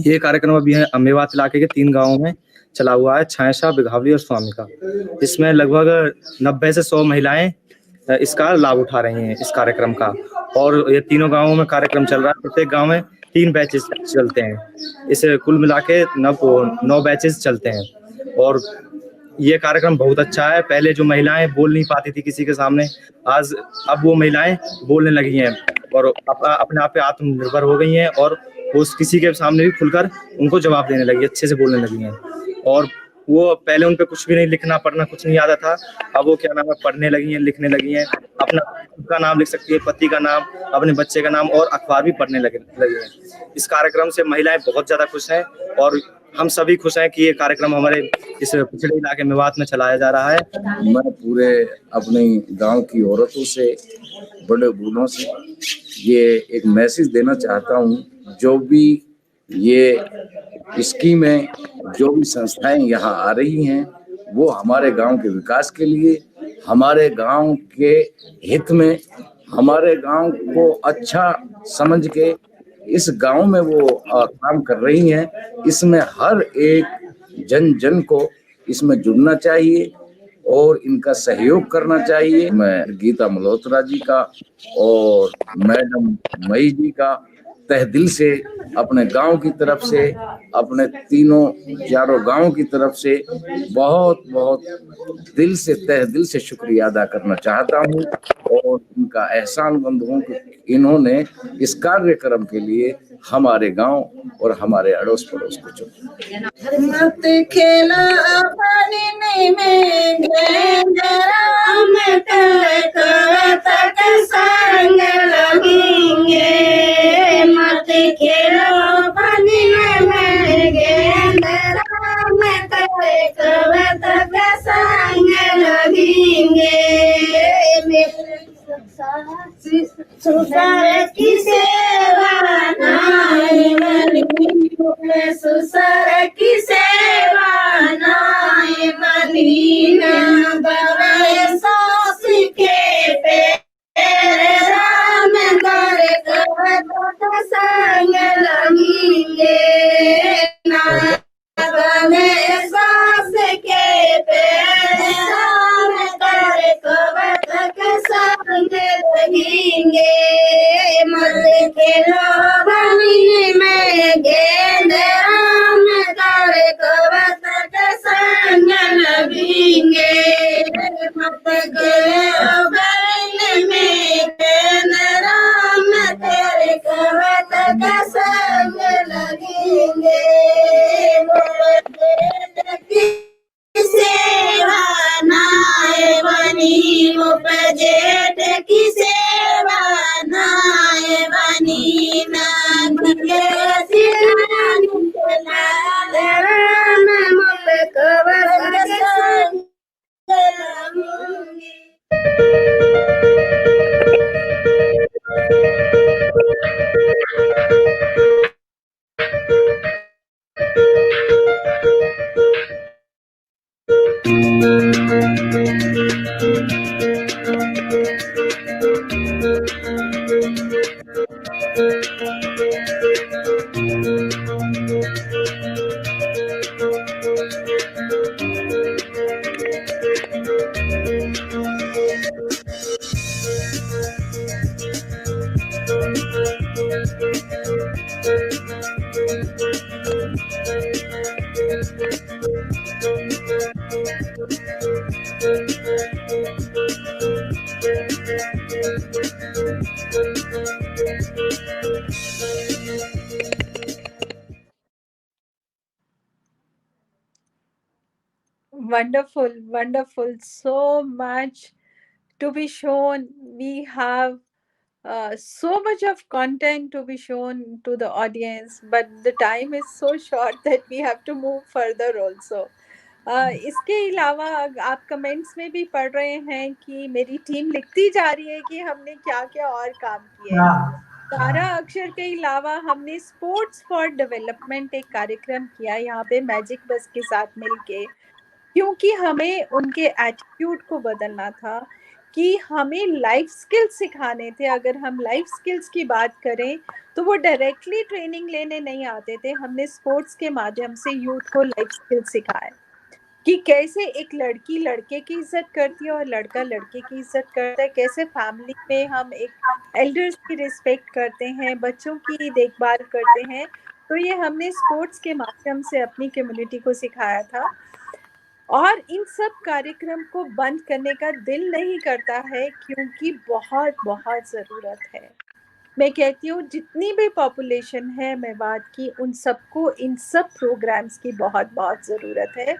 ये कार्यक्रम अभी है मेवात इलाके के 3 गाँवों में चला हुआ है, छायसा, बिघावली और स्वामी का। इसमें लगभग 90 से 100 महिलाएं इसका लाभ उठा रही हैं इस कार्यक्रम का। और ये तीनों गाँवों में कार्यक्रम चल रहा है, प्रत्येक गाँव में 3 बैचेस चलते हैं। इसे कुल मिला के 9 बैचेस चलते हैं और ये कार्यक्रम बहुत अच्छा है। पहले जो महिलाएं बोल नहीं पाती थी किसी के सामने, अब वो महिलाएं बोलने लगी हैं और अपने आप पे आत्मनिर्भर हो गई हैं और वो किसी के सामने भी खुलकर उनको जवाब देने लगी, अच्छे से बोलने लगी हैं। और वो पहले उन पे कुछ भी नहीं, लिखना पढ़ना कुछ नहीं आता था, अब वो क्या नाम है पढ़ने लगी हैं, लिखने लगी हैं, अपना खुद का नाम लिख सकती है, पति का नाम, अपने बच्चे का नाम और अखबार भी पढ़ने लगी हैं। इस कार्यक्रम से महिलाएं बहुत ज्यादा खुश हैं और हम सभी खुश हैं कि ये कार्यक्रम हमारे इस पिछड़े इलाके मेवात में चलाया जा रहा है। मैं पूरे अपने गांव की औरतों से, बड़े बूढ़ों से ये एक मैसेज देना चाहता हूँ, जो भी ये स्कीमें, जो भी संस्थाएं यहाँ आ रही हैं, वो हमारे गांव के विकास के लिए, हमारे गांव के हित में, हमारे गांव को अच्छा समझ के इस गांव में वो काम कर रही हैं। इसमें हर एक जन को इसमें जुड़ना चाहिए और इनका सहयोग करना चाहिए। मैं गीता मल्होत्रा जी का और मैडम मई जी का तहे दिल से, अपने गांव की तरफ से, अपने 4 गांव की तरफ से बहुत बहुत दिल से, तहे दिल से शुक्रिया अदा करना चाहता हूं और उनका एहसानमंद हूं कि इन्होंने इस कार्यक्रम के लिए हमारे गांव और हमारे अड़ोस पड़ोस को चुना। मत खेला पानी में गेंदरा में तक संग लगेंगे। मत खेलो पानी में गेंदरा में तक संग लगेंगे। सुसर की सेवा नाई बनी, सुसर की सेवा नाई बनी, गए सास के पेड़ राम कर संग लगेंगे। गए सास के पेड़ राम कर Wonderful, wonderful. So much to be shown. We have so much of content to be shown to the audience, but the time is so short that we have to move further also. इसके अलावा आप comments में भी पढ़ रहे हैं कि मेरी टीम लिखती जा रही है कि हमने क्या क्या और काम किए। तारा अक्षर के अलावा हमने स्पोर्ट्स फॉर डेवलपमेंट एक कार्यक्रम किया यहाँ पे मैजिक बस के साथ मिलके, क्योंकि हमें उनके एटीट्यूड को बदलना था कि हमें लाइफ स्किल्स सिखाने थे। अगर हम लाइफ स्किल्स की बात करें तो वो डायरेक्टली ट्रेनिंग लेने नहीं आते थे। हमने स्पोर्ट्स के माध्यम से यूथ को लाइफ स्किल्स सिखाए कि कैसे एक लड़की लड़के की इज्जत करती है और लड़का लड़के की इज्जत करता है, कैसे फैमिली में हम एक एल्डर्स की रिस्पेक्ट करते हैं, बच्चों की देखभाल करते हैं। तो ये हमने स्पोर्ट्स के माध्यम से अपनी कम्युनिटी को सिखाया था। और इन सब कार्यक्रम को बंद करने का दिल नहीं करता है क्योंकि बहुत बहुत ज़रूरत है। मैं कहती हूँ जितनी भी पॉपुलेशन है मेवात की, उन सबको इन सब प्रोग्राम्स की बहुत बहुत ज़रूरत है।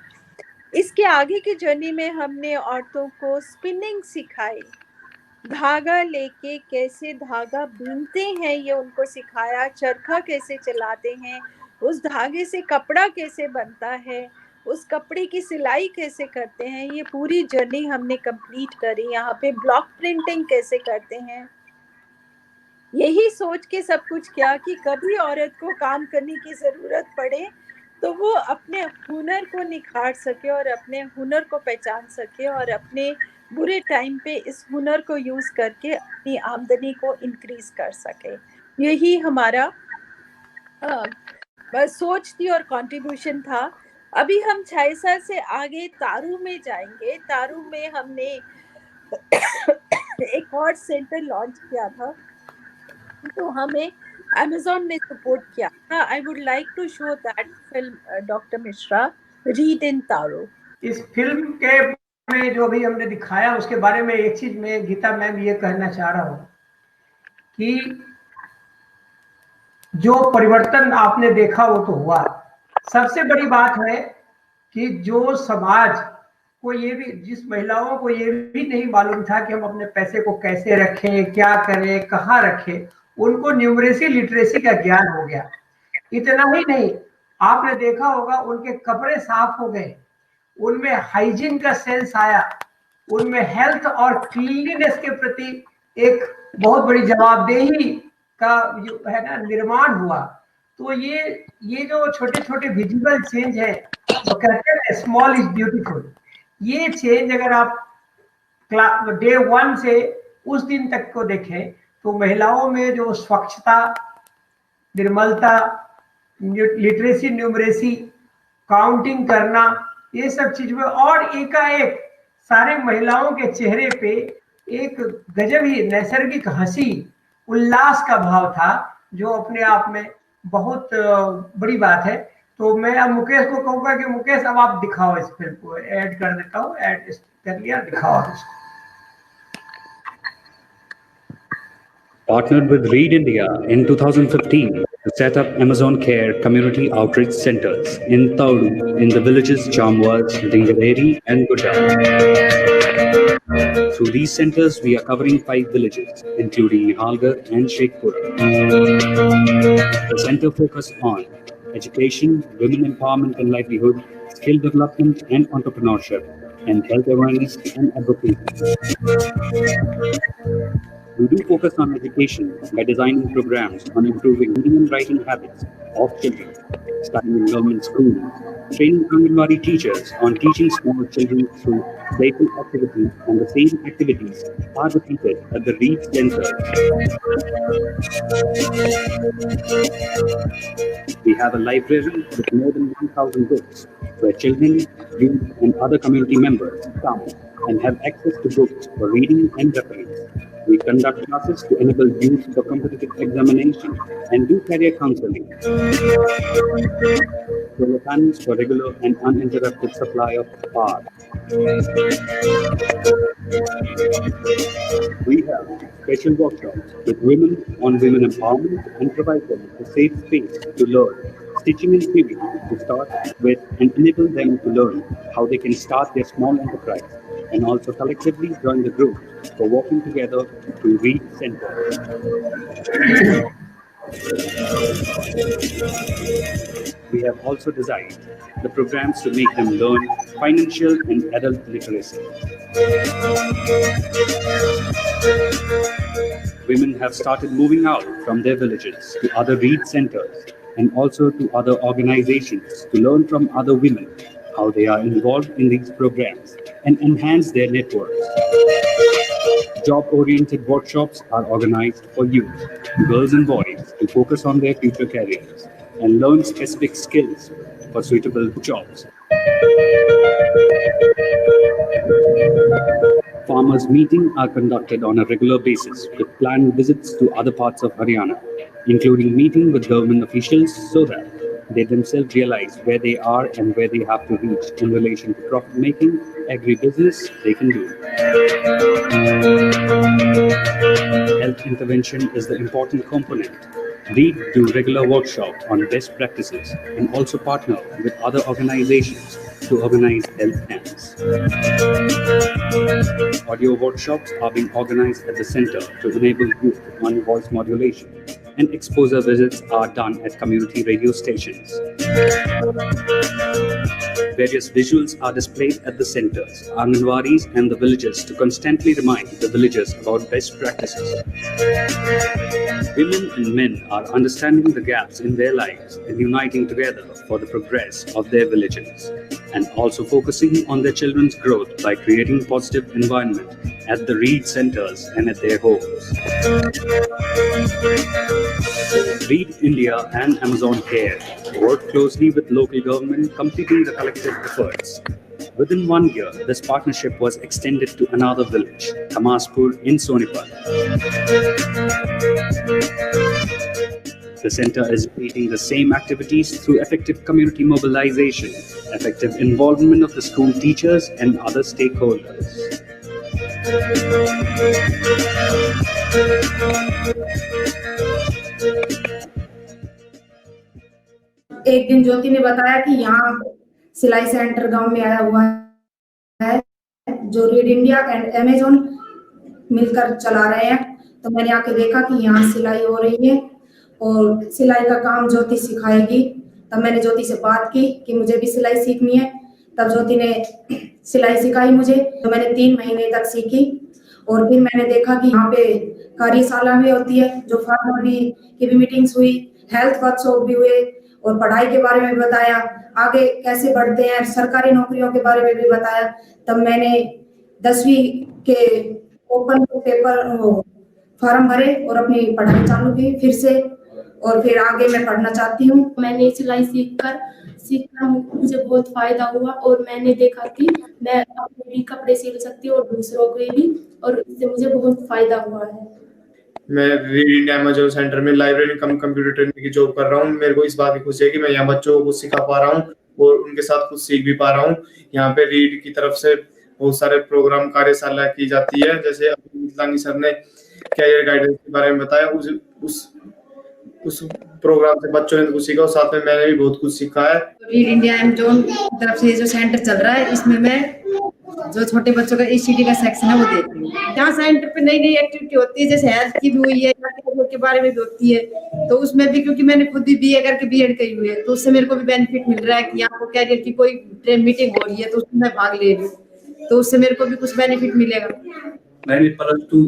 इसके आगे की जर्नी में हमने औरतों को स्पिनिंग सिखाई, धागा लेके कैसे धागा बीनते हैं ये उनको सिखाया, चरखा कैसे चलाते हैं, उस धागे से कपड़ा कैसे बनता है, उस कपड़े की सिलाई कैसे करते हैं, ये पूरी जर्नी हमने कंप्लीट करी। यहाँ पे ब्लॉक प्रिंटिंग कैसे करते हैं, यही सोच के सब कुछ किया कि कभी औरत को काम करने की ज़रूरत पड़े तो वो अपने हुनर को निखार सके और अपने हुनर को पहचान सके और अपने बुरे टाइम पे इस हुनर को यूज़ करके अपनी आमदनी को इंक्रीज कर सके। यही हमारा सोच थी और कंट्रीब्यूशन था। अभी हम 6 साल से आगे तारू में जाएंगे। तारू में हमने एक और सेंटर लॉन्च किया था, तो हमें Amazon ने सपोर्ट किया था। I would like to show that film doctor Mishra, read in तारू। इस फिल्म के में जो भी हमने दिखाया उसके बारे में एक चीज मैं गीता मैम ये कहना चाह रहा हूँ कि जो परिवर्तन आपने देखा वो तो हुआ। सबसे बड़ी बात है कि जो समाज को ये भी, जिस महिलाओं को ये भी नहीं मालूम था कि हम अपने पैसे को कैसे रखें, क्या करें, कहाँ रखें, उनको न्यूमरेसी लिटरेसी का ज्ञान हो गया। इतना ही नहीं, आपने देखा होगा उनके कपड़े साफ हो गए, उनमें हाइजीन का सेंस आया, उनमें हेल्थ और क्लीनलीनेस के प्रति एक बहुत बड़ी जवाबदेही का जो है ना निर्माण हुआ। तो ये जो छोटे छोटे विजिबल चेंज है, वो कहते हैं स्मॉल इज ब्यूटीफुल। ये चेंज अगर आप डे 1 से उस दिन तक को देखें तो महिलाओं में जो स्वच्छता, निर्मलता, लिटरेसी, न्यूमरेसी, काउंटिंग करना, ये सब चीज में, और एकाएक सारे महिलाओं के चेहरे पे एक गजब ही नैसर्गिक हंसी, उल्लास का भाव था, जो अपने आप में बहुत बड़ी बात है। तो मैं अब मुकेश को कहूँगा कि मुकेश अब आप दिखाओ इस फिल्म को, ऐड कर देता हूँ, ऐड कर लिया, दिखाओ इसको। Partnered with Read India in 2015 to set up Amazon Care Community Outreach Centers in Tauru in the villages Chamwas, Dingareri and Gujarat. Through these centers, we are covering 5 villages, including Nihalgarh and Sheikhpura. The center focuses on education, women empowerment and livelihood, skill development and entrepreneurship, and health awareness and advocacy. We do focus on education by designing programs on improving reading and writing habits of children, starting in government schools, training Anganwadi teachers on teaching small children through playful activities, and the same activities are repeated at the Reed Center. We have a library with more than 1,000 books, where children, youth, and other community members come and have access to books for reading and reference. We conduct classes to enable youth for competitive examination and do career counseling. Solar panels for regular and uninterrupted supply of power. We have special workshops with women on women empowerment and provide them a safe space to learn stitching and sewing to start with and enable them to learn how they can start their small enterprise and also collectively join the group for working together to Reed Center. We have also designed the programs to make them learn financial and adult literacy. Women have started moving out from their villages to other Reed centers and also to other organizations to learn from other women how they are involved in these programs and enhance their networks. Job-oriented workshops are organized for youth, girls and boys, to focus on their future careers and learn specific skills for suitable jobs. Farmers' meetings are conducted on a regular basis with planned visits to other parts of Haryana, including meeting with government officials so that they themselves realize where they are and where they have to reach in relation to profit making, agribusiness they can do. Health intervention is the important component. Reed do regular workshops on best practices and also partner with other organizations to organize health camps. Audio workshops are being organized at the center to enable youth on voice modulation, and exposure visits are done at community radio stations. Various visuals are displayed at the centers, Anganwadis, and the villages to constantly remind the villagers about best practices. Women and men are understanding the gaps in their lives and uniting together for the progress of their villages, and also focusing on their children's growth by creating positive environment at the Reed centers and at their homes. Reed India and Amazon Care work closely with local government, completing the collective efforts. Within 1 year, this partnership was extended to another village, Kamaspur in Sonipat. The center is repeating the same activities through effective community mobilization, effective involvement of the school teachers and other stakeholders. एक दिन ज्योति ने बताया कि यहाँ सिलाई centre गांव में आया हुआ है जो रीड इंडिया एंड अमेज़न मिलकर चला रहे हैं। तो मैंने आके देखा कि यहाँ सिलाई हो रही है और सिलाई का काम ज्योति सिखाएगी। तब मैंने ज्योति से बात की कि मुझे भी सिलाई सीखनी है। तब ज्योति ने सिलाई सिखाई मुझे, तो मैंने 3 महीने तक सीखी। और फिर मैंने देखा कि यहाँ पे कार्यशाला भी होती है, जो फार्मर भी की भी मीटिंग्स हुई, हेल्थ वर्कशॉप भी हुए और पढ़ाई के बारे में बताया, आगे कैसे बढ़ते हैं, सरकारी नौकरियों के बारे में भी बताया। तब मैंने 10वीं के ओपन पेपर फॉर्म भरे और अपनी पढ़ाई चालू की फिर से, और फिर आगे मैं पढ़ना चाहती हूँ। मैंने सिलाई सीखकर मुझे बहुत फायदा हुआ और मैंने देखा कि मैं अपने भी कपड़े सिल सकती हूँ और दूसरों के भी, और इससे मुझे बहुत फायदा हुआ है। मैं रीड इंडिया अमेज़न सेंटर में लाइब्रेरी कम कंप्यूटर ट्रेनिंग की जॉब कर रहा हूँ। मेरे को इस बात की खुशी है कि मैं यहाँ बच्चों को कुछ सिखा पा रहा हूँ और उनके साथ कुछ सीख भी पा रहा हूँ। यहाँ पे रीड की तरफ से बहुत सारे प्रोग्राम कार्यशाला की जाती है, जैसे अभी सर ने कैरियर गाइडेंस के बारे में बताया। उस प्रोग्राम से बच्चों ने कुछ सीखा और साथ में मैंने भी बहुत कुछ सीखा है। रीड इंडिया अमेज़न की तरफ से जो सेंटर चल रहा है, इसमें मैं जो छोटे बच्चों का ECD का सेक्शन है वो देती हूँ। यहाँ सेंटर पे नई नई एक्टिविटी होती है, जैसे हेल्थ की भी हुई है, के बारे में भी होती है। तो उसमें भी क्योंकि मैंने खुद भी BA करके B.Ed की हुई है, तो उससे मेरे को भी बेनिफिट मिल रहा है कि यहाँ पर कैरियर की कोई मीटिंग हो रही है तो उसमें मैं भाग ले रही हूँ, तो उससे मेरे को भी कुछ बेनिफिट मिलेगा। मैंने +2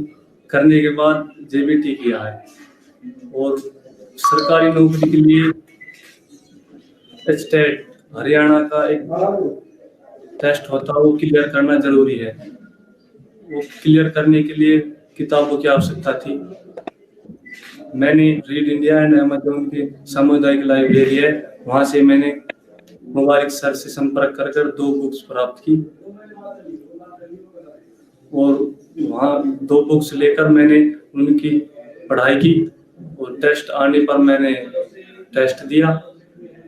करने के बाद JBT किया है और सरकारी नौकरी के लिए स्टेट हरियाणा का एक टेस्ट होता है, वो क्लियर करना जरूरी है। वो क्लियर करने के लिए किताबों की आवश्यकता थी। मैंने रीड इंडिया एंड अमेज़न की सामुदायिक लाइब्रेरी है, वहां से मैंने मुबारक सर से संपर्क कर 2 बुक्स प्राप्त की और वहाँ 2 बुक्स लेकर मैंने उनकी पढ़ाई की और टेस्ट आने पर मैंने टेस्ट दिया,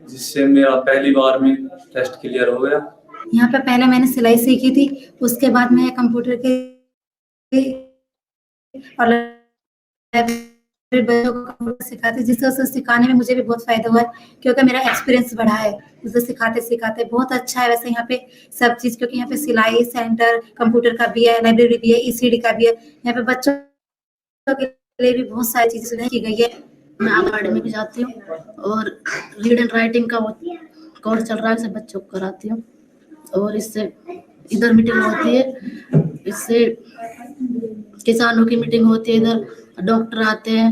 जिससे मेरा पहली बार में टेस्ट क्लियर हो गया। यहाँ पे पहले मैंने सिलाई सीखी थी, उसके बाद मैं कंप्यूटर के और बच्चों को कंप्यूटर सिखाती, जिससे उसे सिखाने में मुझे भी बहुत फायदा हुआ है, क्योंकि मेरा एक्सपीरियंस बढ़ा है उसे सिखाते सिखाते। बहुत अच्छा है वैसे यहाँ पे सब चीज, क्योंकि यहाँ पे सिलाई सेंटर कंप्यूटर का भी है, लाइब्रेरी भी है, ECD का भी है। यहाँ पे बच्चों के लिए भी बहुत सारी चीजें सुधार की गई है। मैं आंगनबाड़ी में भी जाती हूँ और रीड एंड राइटिंग का वो कोर्स चल रहा है, उसे बच्चों को कराती हूँ। और इससे इधर मीटिंग होती है, इससे किसानों की मीटिंग होती है, इधर डॉक्टर आते हैं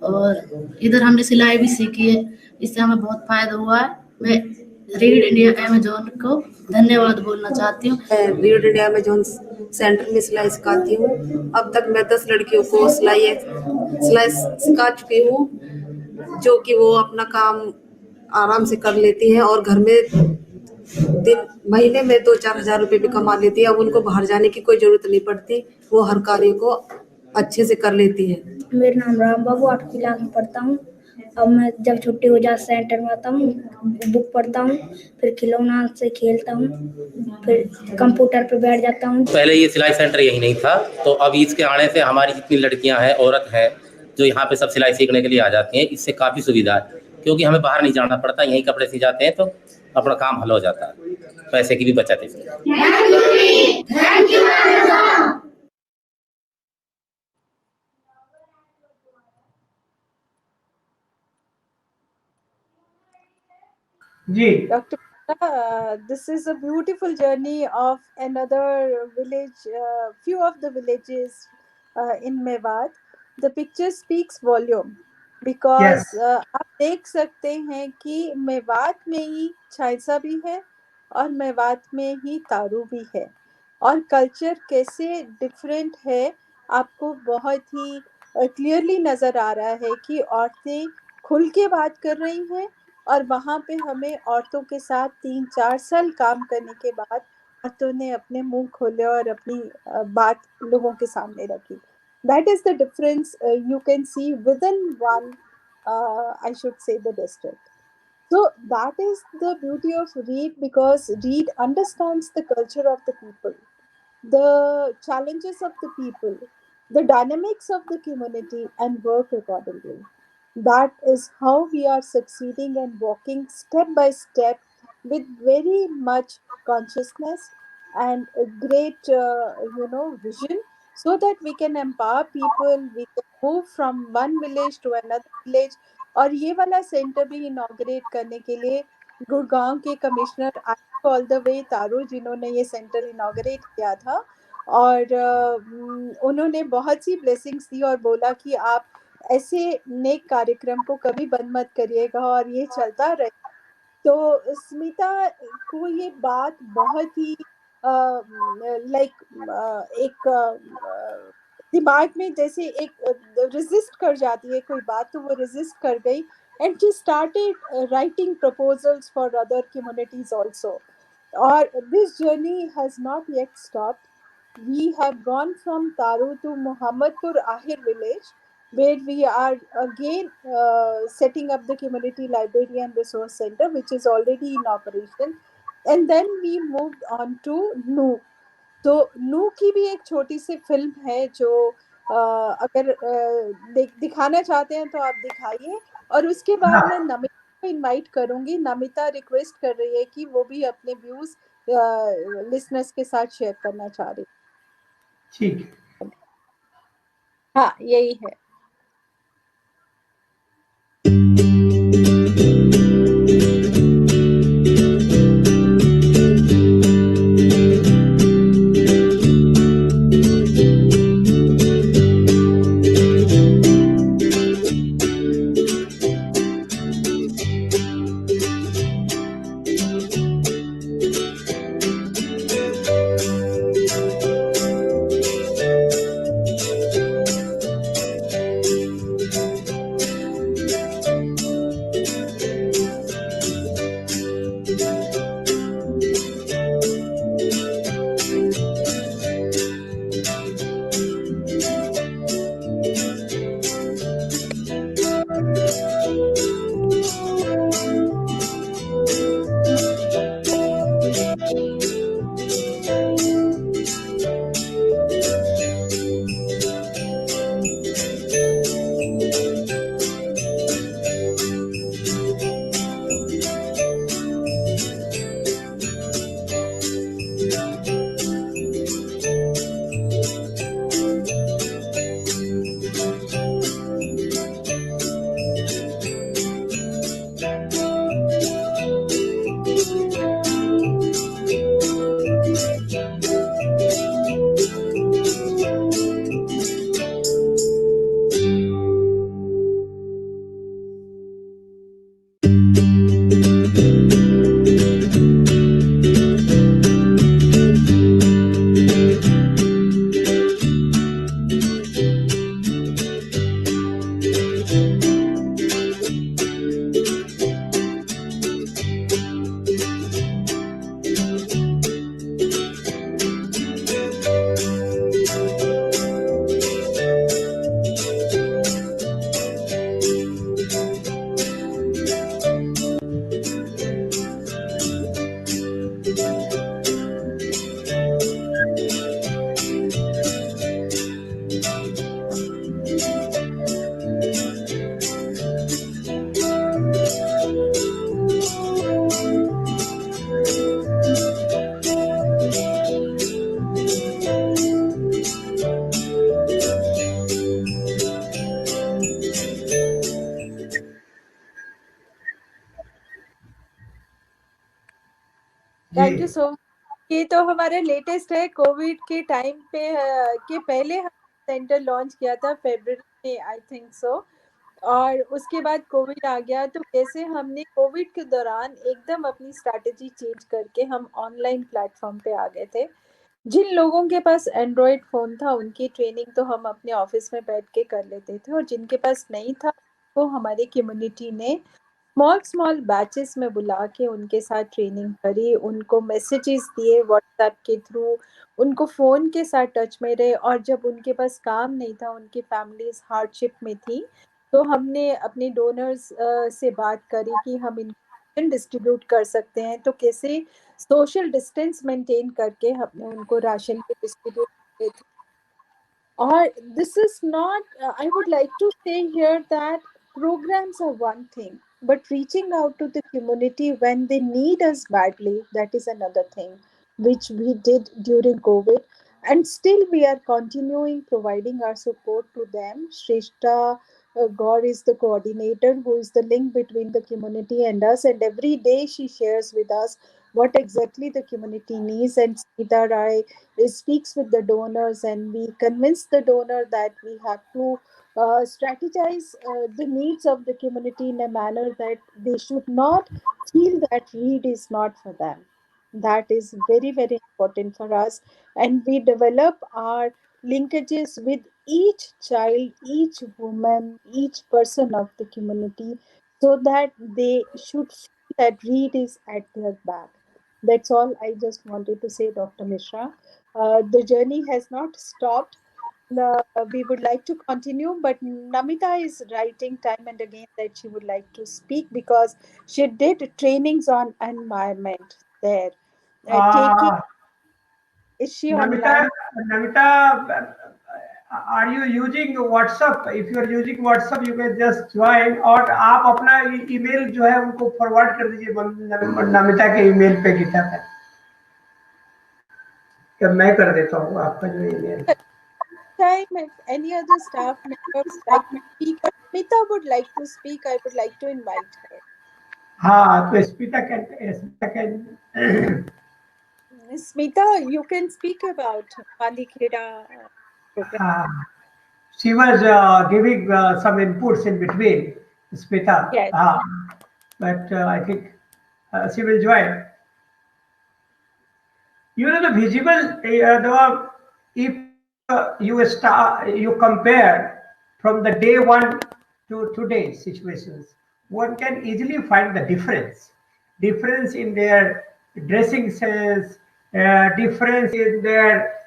और इधर हमने सिलाई भी सीखी है, इससे हमें बहुत फायदा हुआ है। मैं रीड इंडिया अमेज़न को धन्यवाद बोलना चाहती हूँ। रीड इंडिया अमेज़न सेंटर में सिलाई सिखाती हूँ। अब तक मैं 10 लड़कियों को सिलाई सिखा चुकी हूँ, जो कि वो अपना काम आराम से कर लेती हैं और घर में महीने में 2-4 हज़ार रुपये भी कमा लेती है। अब उनको बाहर जाने की कोई जरूरत नहीं पड़ती, वो हर कार्य को अच्छे से कर लेती है। मेरा नाम राम बाबू, 8वीं क्लास में पढ़ता हूँ। अब मैं जब छुट्टी हो जाए सेंटर में आता हूँ, बुक पढ़ता हूँ, फिर खिलौना से खेलता हूँ, फिर कंप्यूटर पर बैठ जाता हूँ। पहले ये सिलाई सेंटर यही नहीं था, तो अब इसके आने से हमारी जितनी लड़कियां हैं, औरत हैं, जो यहाँ पे सब सिलाई सीखने के लिए आ जाती हैं, इससे काफ़ी सुविधा है, क्योंकि हमें बाहर नहीं जाना पड़ता, यहीं कपड़े सी जाते हैं तो अपना काम हल हो जाता है, पैसे की भी बचत है इसमें। जी Dr. This is a beautiful journey of another village, few of the villages in Mewat. The picture speaks volume because आप देख सकते हैं कि मेवात में ही छाइसा भी है और मेवात में ही तारू भी है, और कल्चर कैसे डिफरेंट है आपको बहुत ही क्लियरली नज़र आ रहा है कि औरतें खुल के बात कर रही हैं, और वहाँ पे हमें औरतों के साथ 3-4 साल काम करने के बाद औरतों ने अपने मुंह खोले और अपनी बात लोगों के सामने रखी. That is the difference you can see within one, I should say, the district. So that is the beauty of Reed, because Reed understands the culture of the people, the challenges of the people, the dynamics of the community, and work accordingly. That is how we are succeeding and walking step by step with very much consciousness and a great, vision, so that we can empower people, we can move from one village to another village. और ये वाला centre भी inaugurate करने के लिए गुड़गांव के commissioner all the way तारू, जिन्होंने ये सेंटर इनॉग्रेट किया था, और उन्होंने बहुत सी ब्लेसिंग्स दी और बोला कि आप ऐसे नेक कार्यक्रम को कभी बंद मत करिएगा और ये चलता रहे. तो स्मिता को ये बात बहुत ही एक दिमाग में जैसे एक रेजिस्ट कर जाती है कोई बात, तो वो रेजिस्ट कर गई, and she started writing proposals for other communities also. और this journey has not yet stopped. We have gone from Taru to Mohammadpur Ahir village, where we are again setting up the community library and resource center, which is already in operation. And then we moved on to नू. तो नू की भी एक छोटी सी film है जो अगर दिखाना चाहते हैं तो आप दिखाइए, और उसके बाद मैं नमिता को इनवाइट करूंगी. नमिता रिक्वेस्ट कर रही है कि वो भी अपने व्यूज लिसनर्स के साथ शेयर करना चाह रही. ठीक, हाँ यही है. Thank you so much. ये तो हमारा लेटेस्ट है। कोविड के टाइम पे के पहले हम सेंटर लॉन्च किया था फरवरी में, आई थिंक सो। और उसके बाद कोविड आ गया, तो कैसे हमने कोविड के दौरान एकदम अपनी स्ट्रैटेजी चेंज करके हम ऑनलाइन प्लेटफॉर्म पे आ गए थे। जिन लोगों के पास एंड्रॉयड फ़ोन था उनकी ट्रेनिंग तो हम अपने ऑफिस में बैठ के कर लेते थे, और जिनके पास नहीं था वो हमारी कम्युनिटी ने स्मॉल बैचेस में बुला के उनके साथ ट्रेनिंग करी, उनको मैसेजेस दिए व्हाट्सएप के थ्रू, उनको फ़ोन के साथ टच में रहे। और जब उनके पास काम नहीं था, उनकी फैमिलीज हार्डशिप में थी, तो हमने अपने डोनर्स से बात करी कि हम इनको डिस्ट्रीब्यूट कर सकते हैं, तो कैसे सोशल डिस्टेंस मेंटेन करके हमने उनको राशन के डिस्ट्रीब्यूट किए थे। और this is not, I would like to say here that programs are one thing, but reaching out to the community when they need us badly, that is another thing, which we did during COVID. And still we are continuing providing our support to them. Shrishta Gaur is the coordinator who is the link between the community and us, and every day she shares with us what exactly the community needs. And Smita Rai speaks with the donors, and we convince the donor that we have to strategize the needs of the community in a manner that they should not feel that read is not for them. That is very, very important for us. And we develop our linkages with each child, each woman, each person of the community, so that they should feel that read is at their back. That's all I just wanted to say, Dr. Mishra. The journey has not stopped. We would like to continue, but Namita is writing time and again that she would like to speak because she did trainings on environment there. Is she online? Namita, are you using WhatsApp? If you are using WhatsApp, you can just join, और आप अपना email जो है उनको forward कर दीजिए नमिता के email पे गीता पे, कि मैं कर देता हूँ आपका जो email. Time, if any other staff members like to speak, or Smita would like to speak, I would like to invite her. हाँ, तो Smita, you can speak about Gandhi Kheda program. She was giving some inputs in between, Smita. Yes. But I think she will join. You know, the visible, if you compare from the day one to today's situations, one can easily find the difference in their dressing sense, difference in their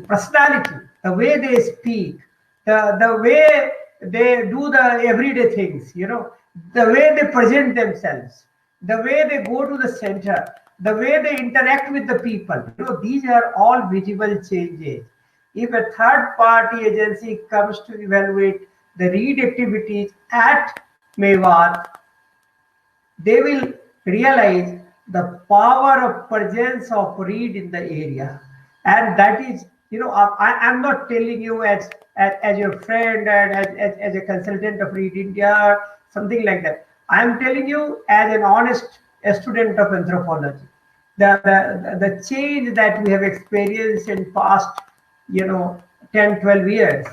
personality, the way they speak, the way they do the everyday things, the way they present themselves, the way they go to the center, the way they interact with the people. These are all visible changes. If a third party agency comes to evaluate the read activities at Mewat, they will realize the power of presence of read in the area. And that is, I'm not telling you as your friend and as a consultant of Read India, something like that. I'm telling you as an honest student of anthropology. The change that we have experienced in past, 10, 12 years,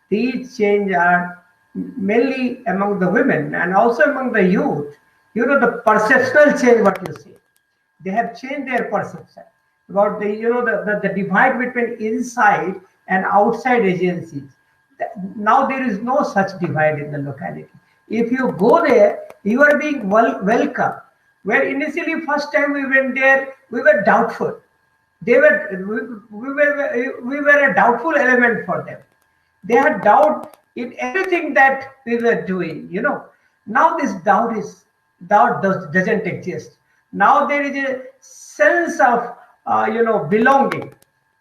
these changes are mainly among the women and also among the youth. The perceptual change, what you say, they have changed their perception about the divide between inside and outside agencies. Now there is no such divide in the locality. If you go there, you are being welcome. Where initially first time we went there, we were doubtful. We were a doubtful element for them. They had doubt in everything that we were doing. Now this doubt doesn't exist. Now there is a sense of belonging.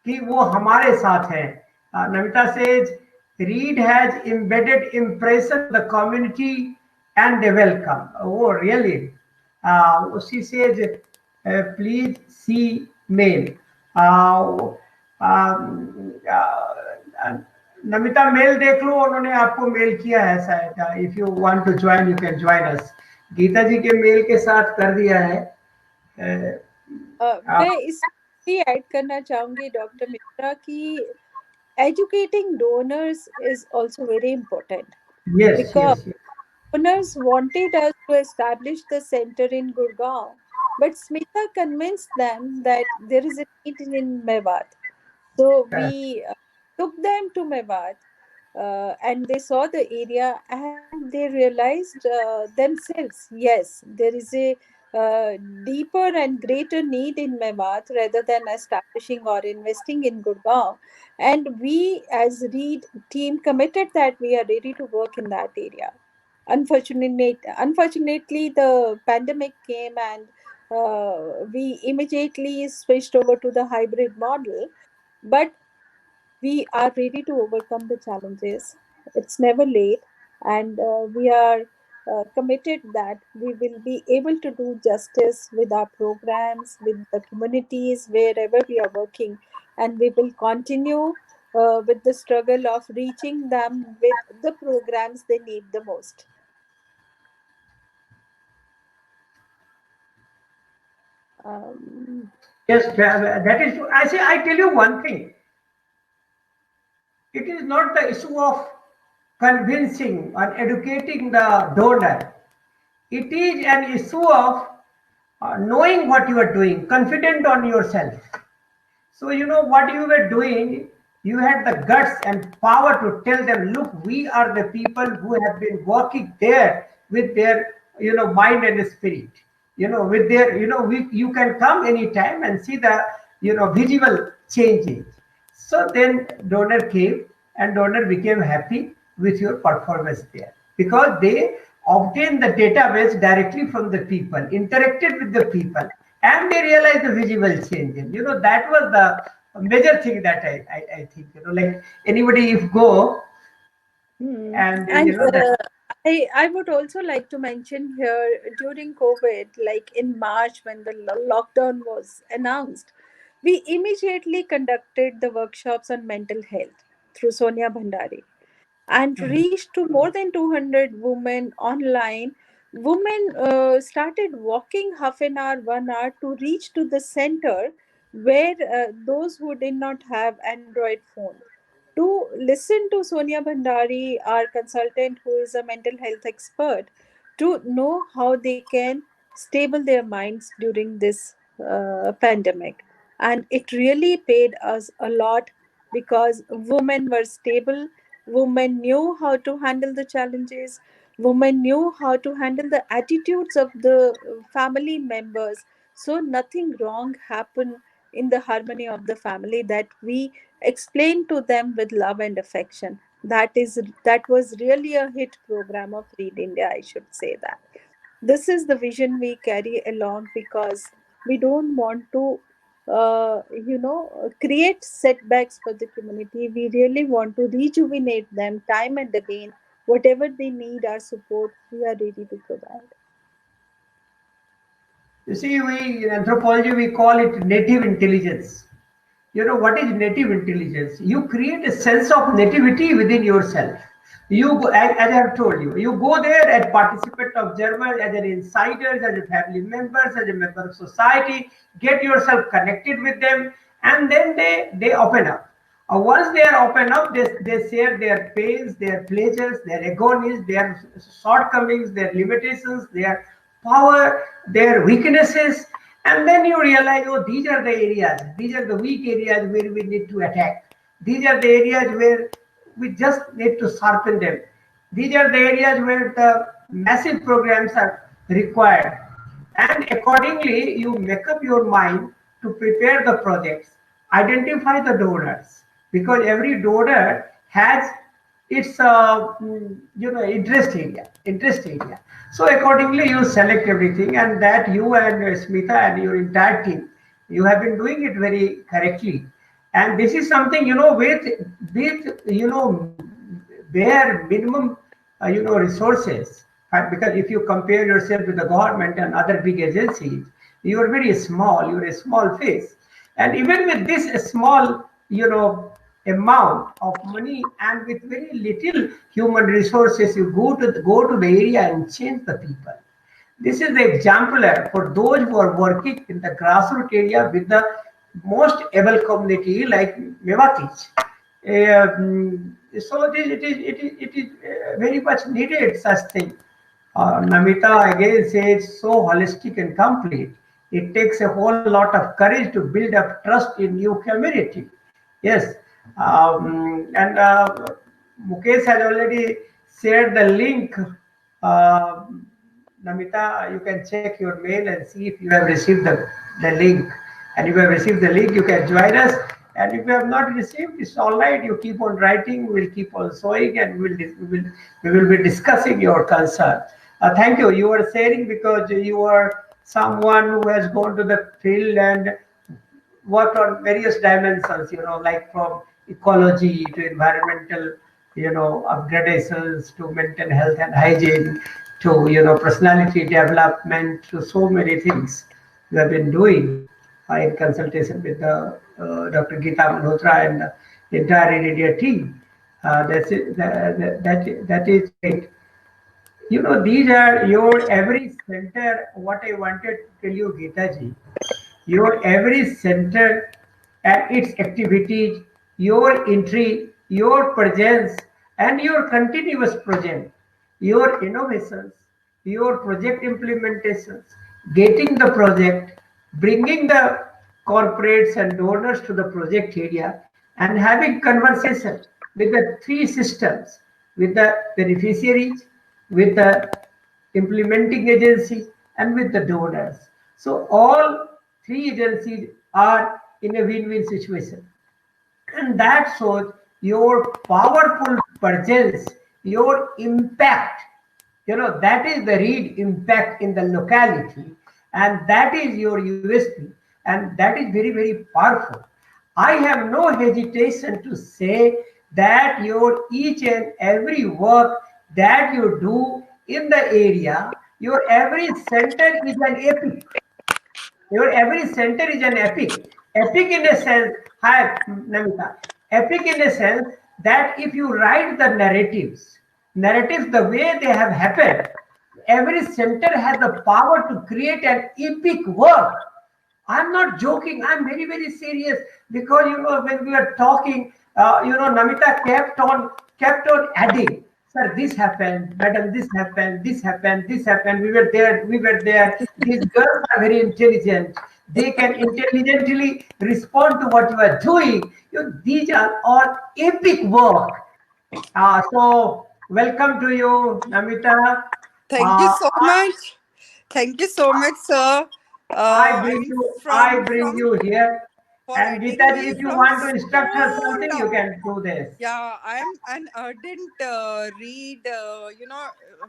कि वो हमारे साथ हैं. Namita says, Read has embedded impression of the community and they welcome. Oh, really? She says, please see mail. Namita mail देख लो, उन्होंने आपको mail किया है शायद. If you want to join, you can join us. Gita जी के मेल के साथ कर दिया है. मैं इसलिए ऐड करना चाहूंगी डॉक्टर मिश्रा कि educating donors is also very important Yes, because yes, yes. donors wanted us to establish the center in Gurgaon, but Smita convinced them that there is a need in Mewat. So we took them to Mewat, and they saw the area and they realized themselves, yes, there is a deeper and greater need in Mewat rather than establishing or investing in Gurgaon. And we as READ team committed that we are ready to work in that area. Unfortunately, the pandemic came and we immediately switched over to the hybrid model. But we are ready to overcome the challenges. It's never late, and we are committed that we will be able to do justice with our programs, with the communities, wherever we are working, and we will continue with the struggle of reaching them with the programs they need the most. Yes, that is true. I tell you one thing. It is not the issue of convincing or educating the donor. It is an issue of knowing what you are doing, confident on yourself. So you know what you were doing, you had the guts and power to tell them, look, we are the people who have been working there with their, mind and spirit. With their, you can come anytime and see the, visible changes. So then donor came and donor became happy with your performance there because they obtained the database directly from the people, interacted with the people, and they realized the visible changes. That was the major thing that I think, like anybody if go and I would also like to mention here during COVID, like in March when the lockdown was announced, we immediately conducted the workshops on mental health through Sonia Bhandari and reached to more than 200 women online. Women started walking half an hour, 1 hour to reach to the center where those who did not have Android phone to listen to Sonia Bhandari, our consultant who is a mental health expert, to know how they can stable their minds during this pandemic. And it really paid us a lot because women were stable, women knew how to handle the challenges, women knew how to handle the attitudes of the family members. So nothing wrong happened in the harmony of the family, that we explain to them with love and affection. That was really a hit program of READ India, I should say that. This is the vision we carry along because we don't want to create setbacks for the community. We really want to rejuvenate them time and again. Whatever they need our support, we are ready to provide. You see, we in anthropology we call it native intelligence. What is native intelligence? You create a sense of nativity within yourself. You go, as I have told you, you go there as participant observer, as an insider, as a family member, as a member of society, get yourself connected with them, and then they open up. Once they are open up, they share their pains, their pleasures, their agonies, their shortcomings, their limitations, their power, their weaknesses, and then you realize, oh, these are the areas, these are the weak areas where we need to attack. These are the areas where we just need to sharpen them. These are the areas where the massive programs are required. And accordingly, you make up your mind to prepare the projects, identify the donors, because every donor has its interest area. So accordingly, you select everything, and that you and Smita and your entire team, you have been doing it very correctly. And this is something, with bare minimum, resources. Because if you compare yourself with the government and other big agencies, you are very small. You're a small face, and even with this small, amount of money and with very little human resources, you go to the area and change the people. This is the exemplar for those who are working in the grassroots area with the most able community like Mewati. So it is very much needed such thing. Namita again says so holistic and complete. It takes a whole lot of courage to build up trust in new community. Yes, and Mukesh has already shared the link. Namita, you can check your mail and see if you have received the link. And if you have received the link, you can join us. And if you have not received, it's all right. You keep on writing, we'll keep on showing, and we will be discussing your concern. Thank you. You are sharing because you are someone who has gone to the field and worked on various dimensions, like from ecology to environmental, upgradations to mental health and hygiene to, personality development, to so many things we have been doing in consultation with the Dr. Geeta Malhotra and the entire India team. That is great. These are your every center. What I wanted to tell you, Geeta ji, your every center and its activities, your entry, your presence, and your continuous project, your innovations, your project implementations, getting the project, bringing the corporates and donors to the project area, and having conversation with the three systems, with the beneficiaries, with the implementing agency, and with the donors. So all three agencies are in a win-win situation. And that shows your powerful presence, your impact. That is the read impact in the locality. And that is your USP. And that is very, very powerful. I have no hesitation to say that your each and every work that you do in the area, your every center is an epic. Your every center is an epic. Epic in a sense, hi Namita, epic in a sense that if you write the narratives the way they have happened, every center has the power to create an epic work. I'm not joking. I'm very, very serious because when we were talking, Namita kept on adding. Sir, this happened. Madam, this happened. This happened. This happened. We were there. We were there. These girls are very intelligent. They can intelligently respond to what you are doing. These are all epic work. So welcome to you, Namita. Thank you so much. Thank you so much, sir. I bring you here. And Geeta, if you want to instruct her something, you can do this. Yeah, I'm an ardent read,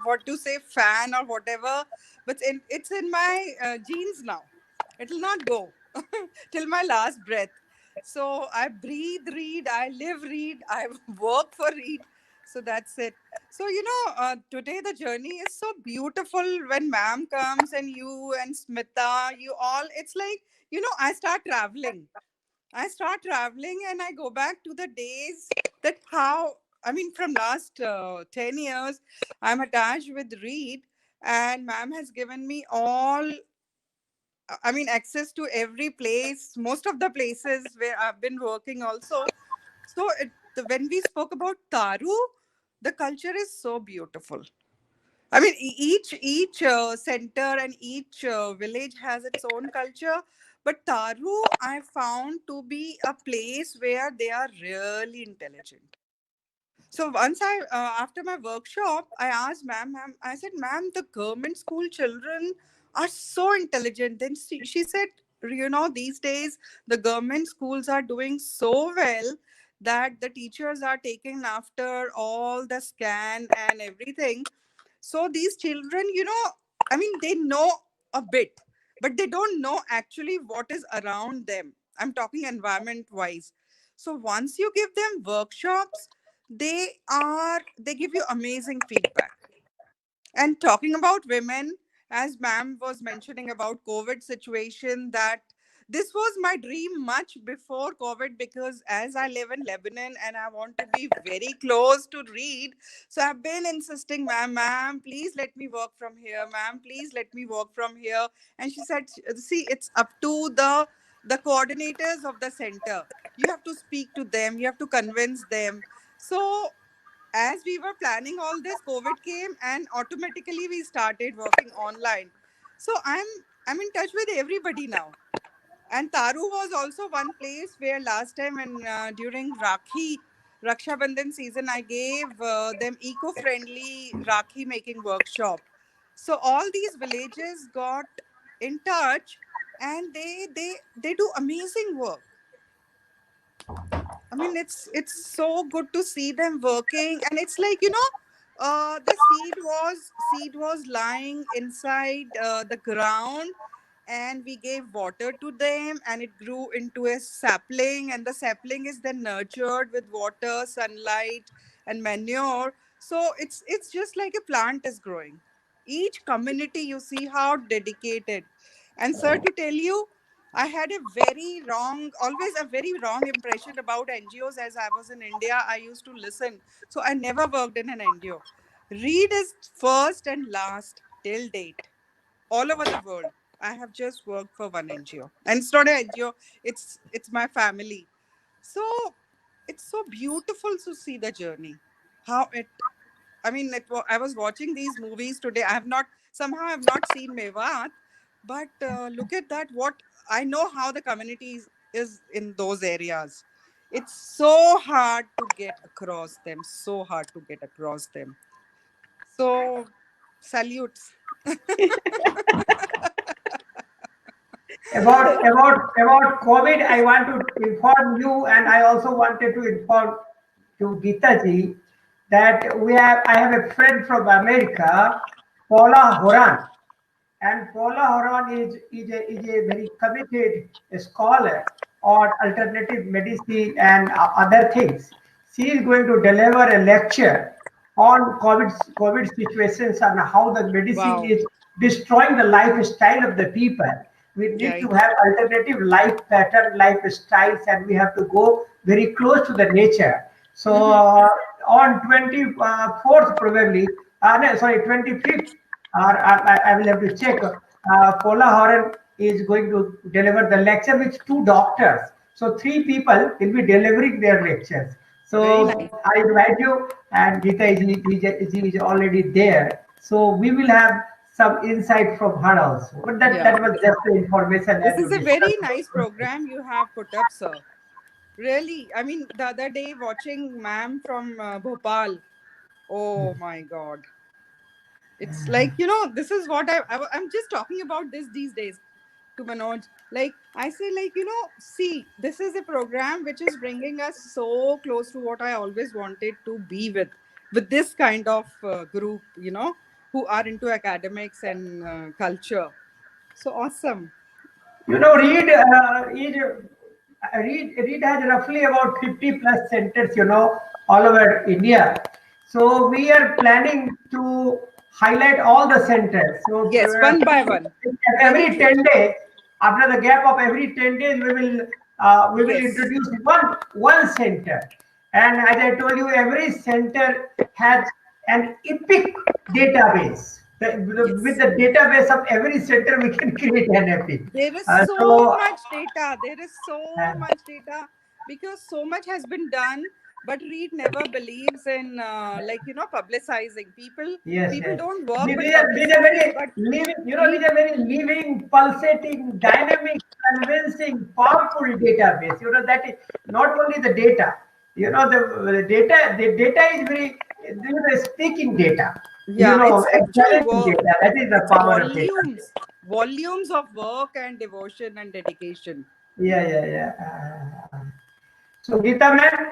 what to say, fan or whatever, but it's in my genes now. It'll not go till my last breath. So I breathe read, I live read, I work for read. So that's it. So, today the journey is so beautiful when ma'am comes and you and Smita, you all, it's like, I start traveling and I go back to the days that from last 10 years, I'm attached with Read, and ma'am has given me access to every place, most of the places where I've been working also. So when we spoke about Taru, the culture is so beautiful. Each center and each village has its own culture, but Taru I found to be a place where they are really intelligent. So once after my workshop, I asked ma'am, I said, ma'am, the government school children are so intelligent. Then she said, these days the government schools are doing so well that the teachers are taking after all the scan and everything. So these children, they know a bit, but they don't know actually what is around them. I'm talking environment wise. So once you give them workshops, they give you amazing feedback. And talking about women, as ma'am was mentioning about COVID situation, that this was my dream much before COVID, because as I live in Lebanon and I want to be very close to Reed, so I've been insisting, ma'am, please let me work from here, ma'am, please let me work from here. And she said, see, it's up to the coordinators of the center. You have to speak to them, you have to convince them. So as we were planning all this, COVID came and automatically we started working online. So I'm in touch with everybody now. And Taru was also one place where last time when during Raksha Bandhan season, I gave them eco-friendly Rakhi making workshop. So all these villages got in touch, and they do amazing work. I mean, it's so good to see them working, and it's like, the seed was lying inside the ground, and we gave water to them, and it grew into a sapling, and the sapling is then nurtured with water, sunlight, and manure. So it's just like a plant is growing. Each community, you see how dedicated. And sir, to tell you, I had always a very wrong impression about NGOs. As I was in India, I used to listen. So I never worked in an NGO. Reed is first and last till date. All over the world, I have just worked for one NGO. And it's not an NGO, it's my family. So it's so beautiful to see the journey. I was watching these movies today. I've not seen Mewat, but look at that. What I know how the community is in those areas. It's so hard to get across them. So hard to get across them. So salutes. About COVID, I want to inform you, and I also wanted to inform to Geeta ji that I have a friend from America, Paula Horan, and Paula Horan is a very committed scholar on alternative medicine and other things. She is going to deliver a lecture on COVID situations and how the medicine is destroying the lifestyle of the people. We need to have alternative life pattern, lifestyles, and we have to go very close to the nature. So on 24th probably, 25th, I will have to check. Paula Horan is going to deliver the lecture with 2 doctors. So 3 people will be delivering their lectures. So nice. I invite you, and Geeta is already there. So we will have some insight from her also. But that was just the information. This is a very nice program you have put up, sir. Really, I mean, the other day watching ma'am from Bhopal. Oh my God. It's like, this is what I'm just talking about this these days to Manoj. Like, I say, like, see, this is a program which is bringing us so close to what I always wanted to be with this kind of group, who are into academics and culture. So awesome. Reed has roughly about 50 plus centers, all over India. So we are planning to highlight all the centers. So yes, one by one. Every 10 days, after the gap of every 10 days, we will introduce one center. And as I told you, every center has an epic database. With the database of every center, we can create an epic. There is so much data. There is so much data, because so much has been done. But Reed never believes in publicizing people. People don't work. These are very living, pulsating, dynamic, convincing, powerful database. That is not only the data. The data is very speaking data. Yeah, it's actual data. That is the power of data. Volumes of work and devotion and dedication. Yeah. So Geeta ma'am.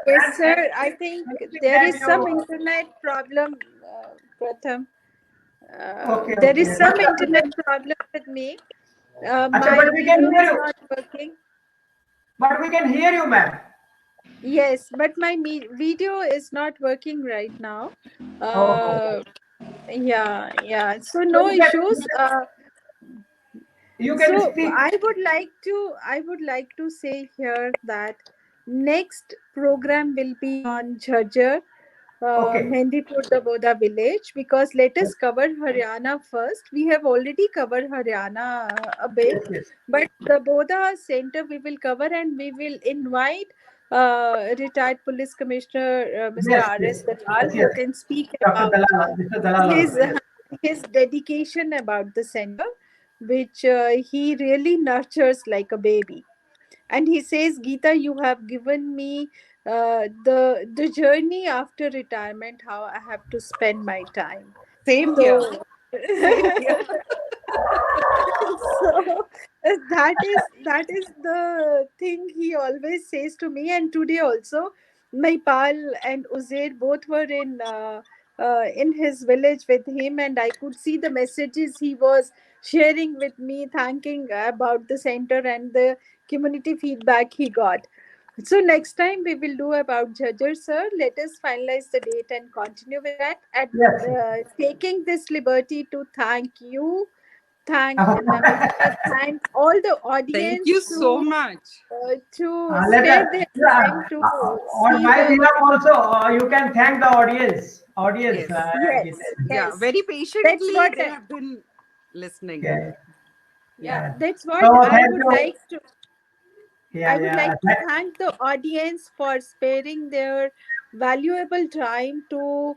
Yes, sir. I think there is some internet problem, Pratham. There is some internet problem with me. But we can hear you. Not working. But we can hear you, ma'am. Yes, but my video is not working right now. Yeah. So no issues. You can So speak. I would like to say here that next program will be on Jhajjar, Okay. Mehndipur Damoda village, because let us cover Haryana first. We have already covered Haryana a bit, Yes, yes. but the Boda center we will cover, and we will invite retired police commissioner Mr. Yes, R.S. yes. Dalal, Yes, who yes. can speak Dr. about Dalal, Mr. Dalal his also, yes. his dedication about the center, which he really nurtures like a baby. And he says, Geeta, you have given me the journey after retirement, how I have to spend my time. Same So here. Same here. so that is the thing he always says to me. And today also, my pal and Uzair both were in his village with him, and I could see the messages he was sharing with me, thanking about the center and the community feedback he got. So next time we will do about Jhajjar, sir. Let us finalize the date and continue with that. And Yes. taking this liberty to thank you, thank Namita, thank all the audience. Thank you so much. To Let spare us, their yeah, time to on see my the. behalf also, you can thank the audience. Yes. Yes, Yeah, yes. very That's patiently what. they have been listening. Yeah. Yeah, that's what So I thank would you. like to. Yeah, I would yeah. like to thank the audience for sparing their valuable time to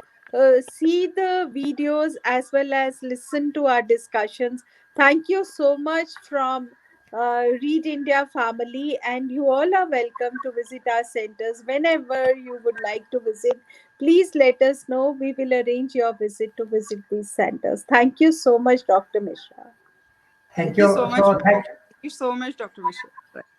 see the videos as well as listen to our discussions. Thank you so much from Read India family, and you all are welcome to visit our centers whenever you would like to visit. Please let us know. We will arrange your visit to visit these centers. Thank you so much, Dr. Mishra. Thank you so much. So Thank you so much, Dr. Mishra.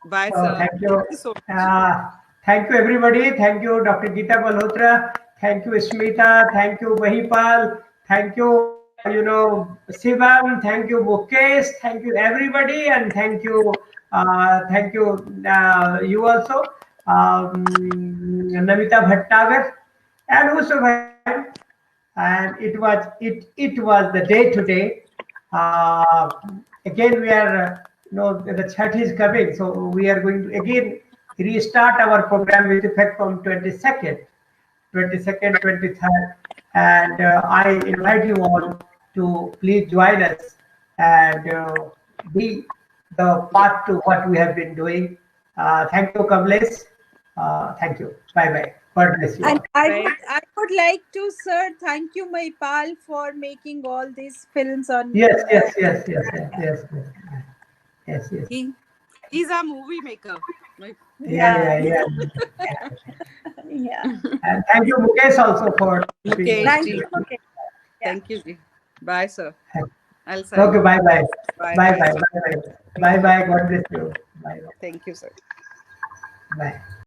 Bye, So sir. thank you. So much. Thank you, everybody. Thank you, Dr. Geeta Malhotra. Thank you, Smita. Thank you, Mahipal. Thank you, Shivam. Thank you, Mukesh. Thank you, everybody, and thank you, you also, Namita Bhattagar, and whosoever. And it was the day today. Again, we are the Chhath is coming, so we are going to again restart our program with effect from 22nd, 23rd, and I invite you all to please join us and be the part to what we have been doing. Thank you, Kamlesh. Thank you. Bye bye. God bless you all. And I would like to, sir, thank you, my pal, for making all these films on. Yes. He's a movie maker. Yeah. Yeah. And thank you, Mukesh, also for. Thank you. Okay. Thank you. Bye, sir. I'll sign. Okay. Bye. Bye. Bye. God bless you. Bye. Thank you, sir. Bye.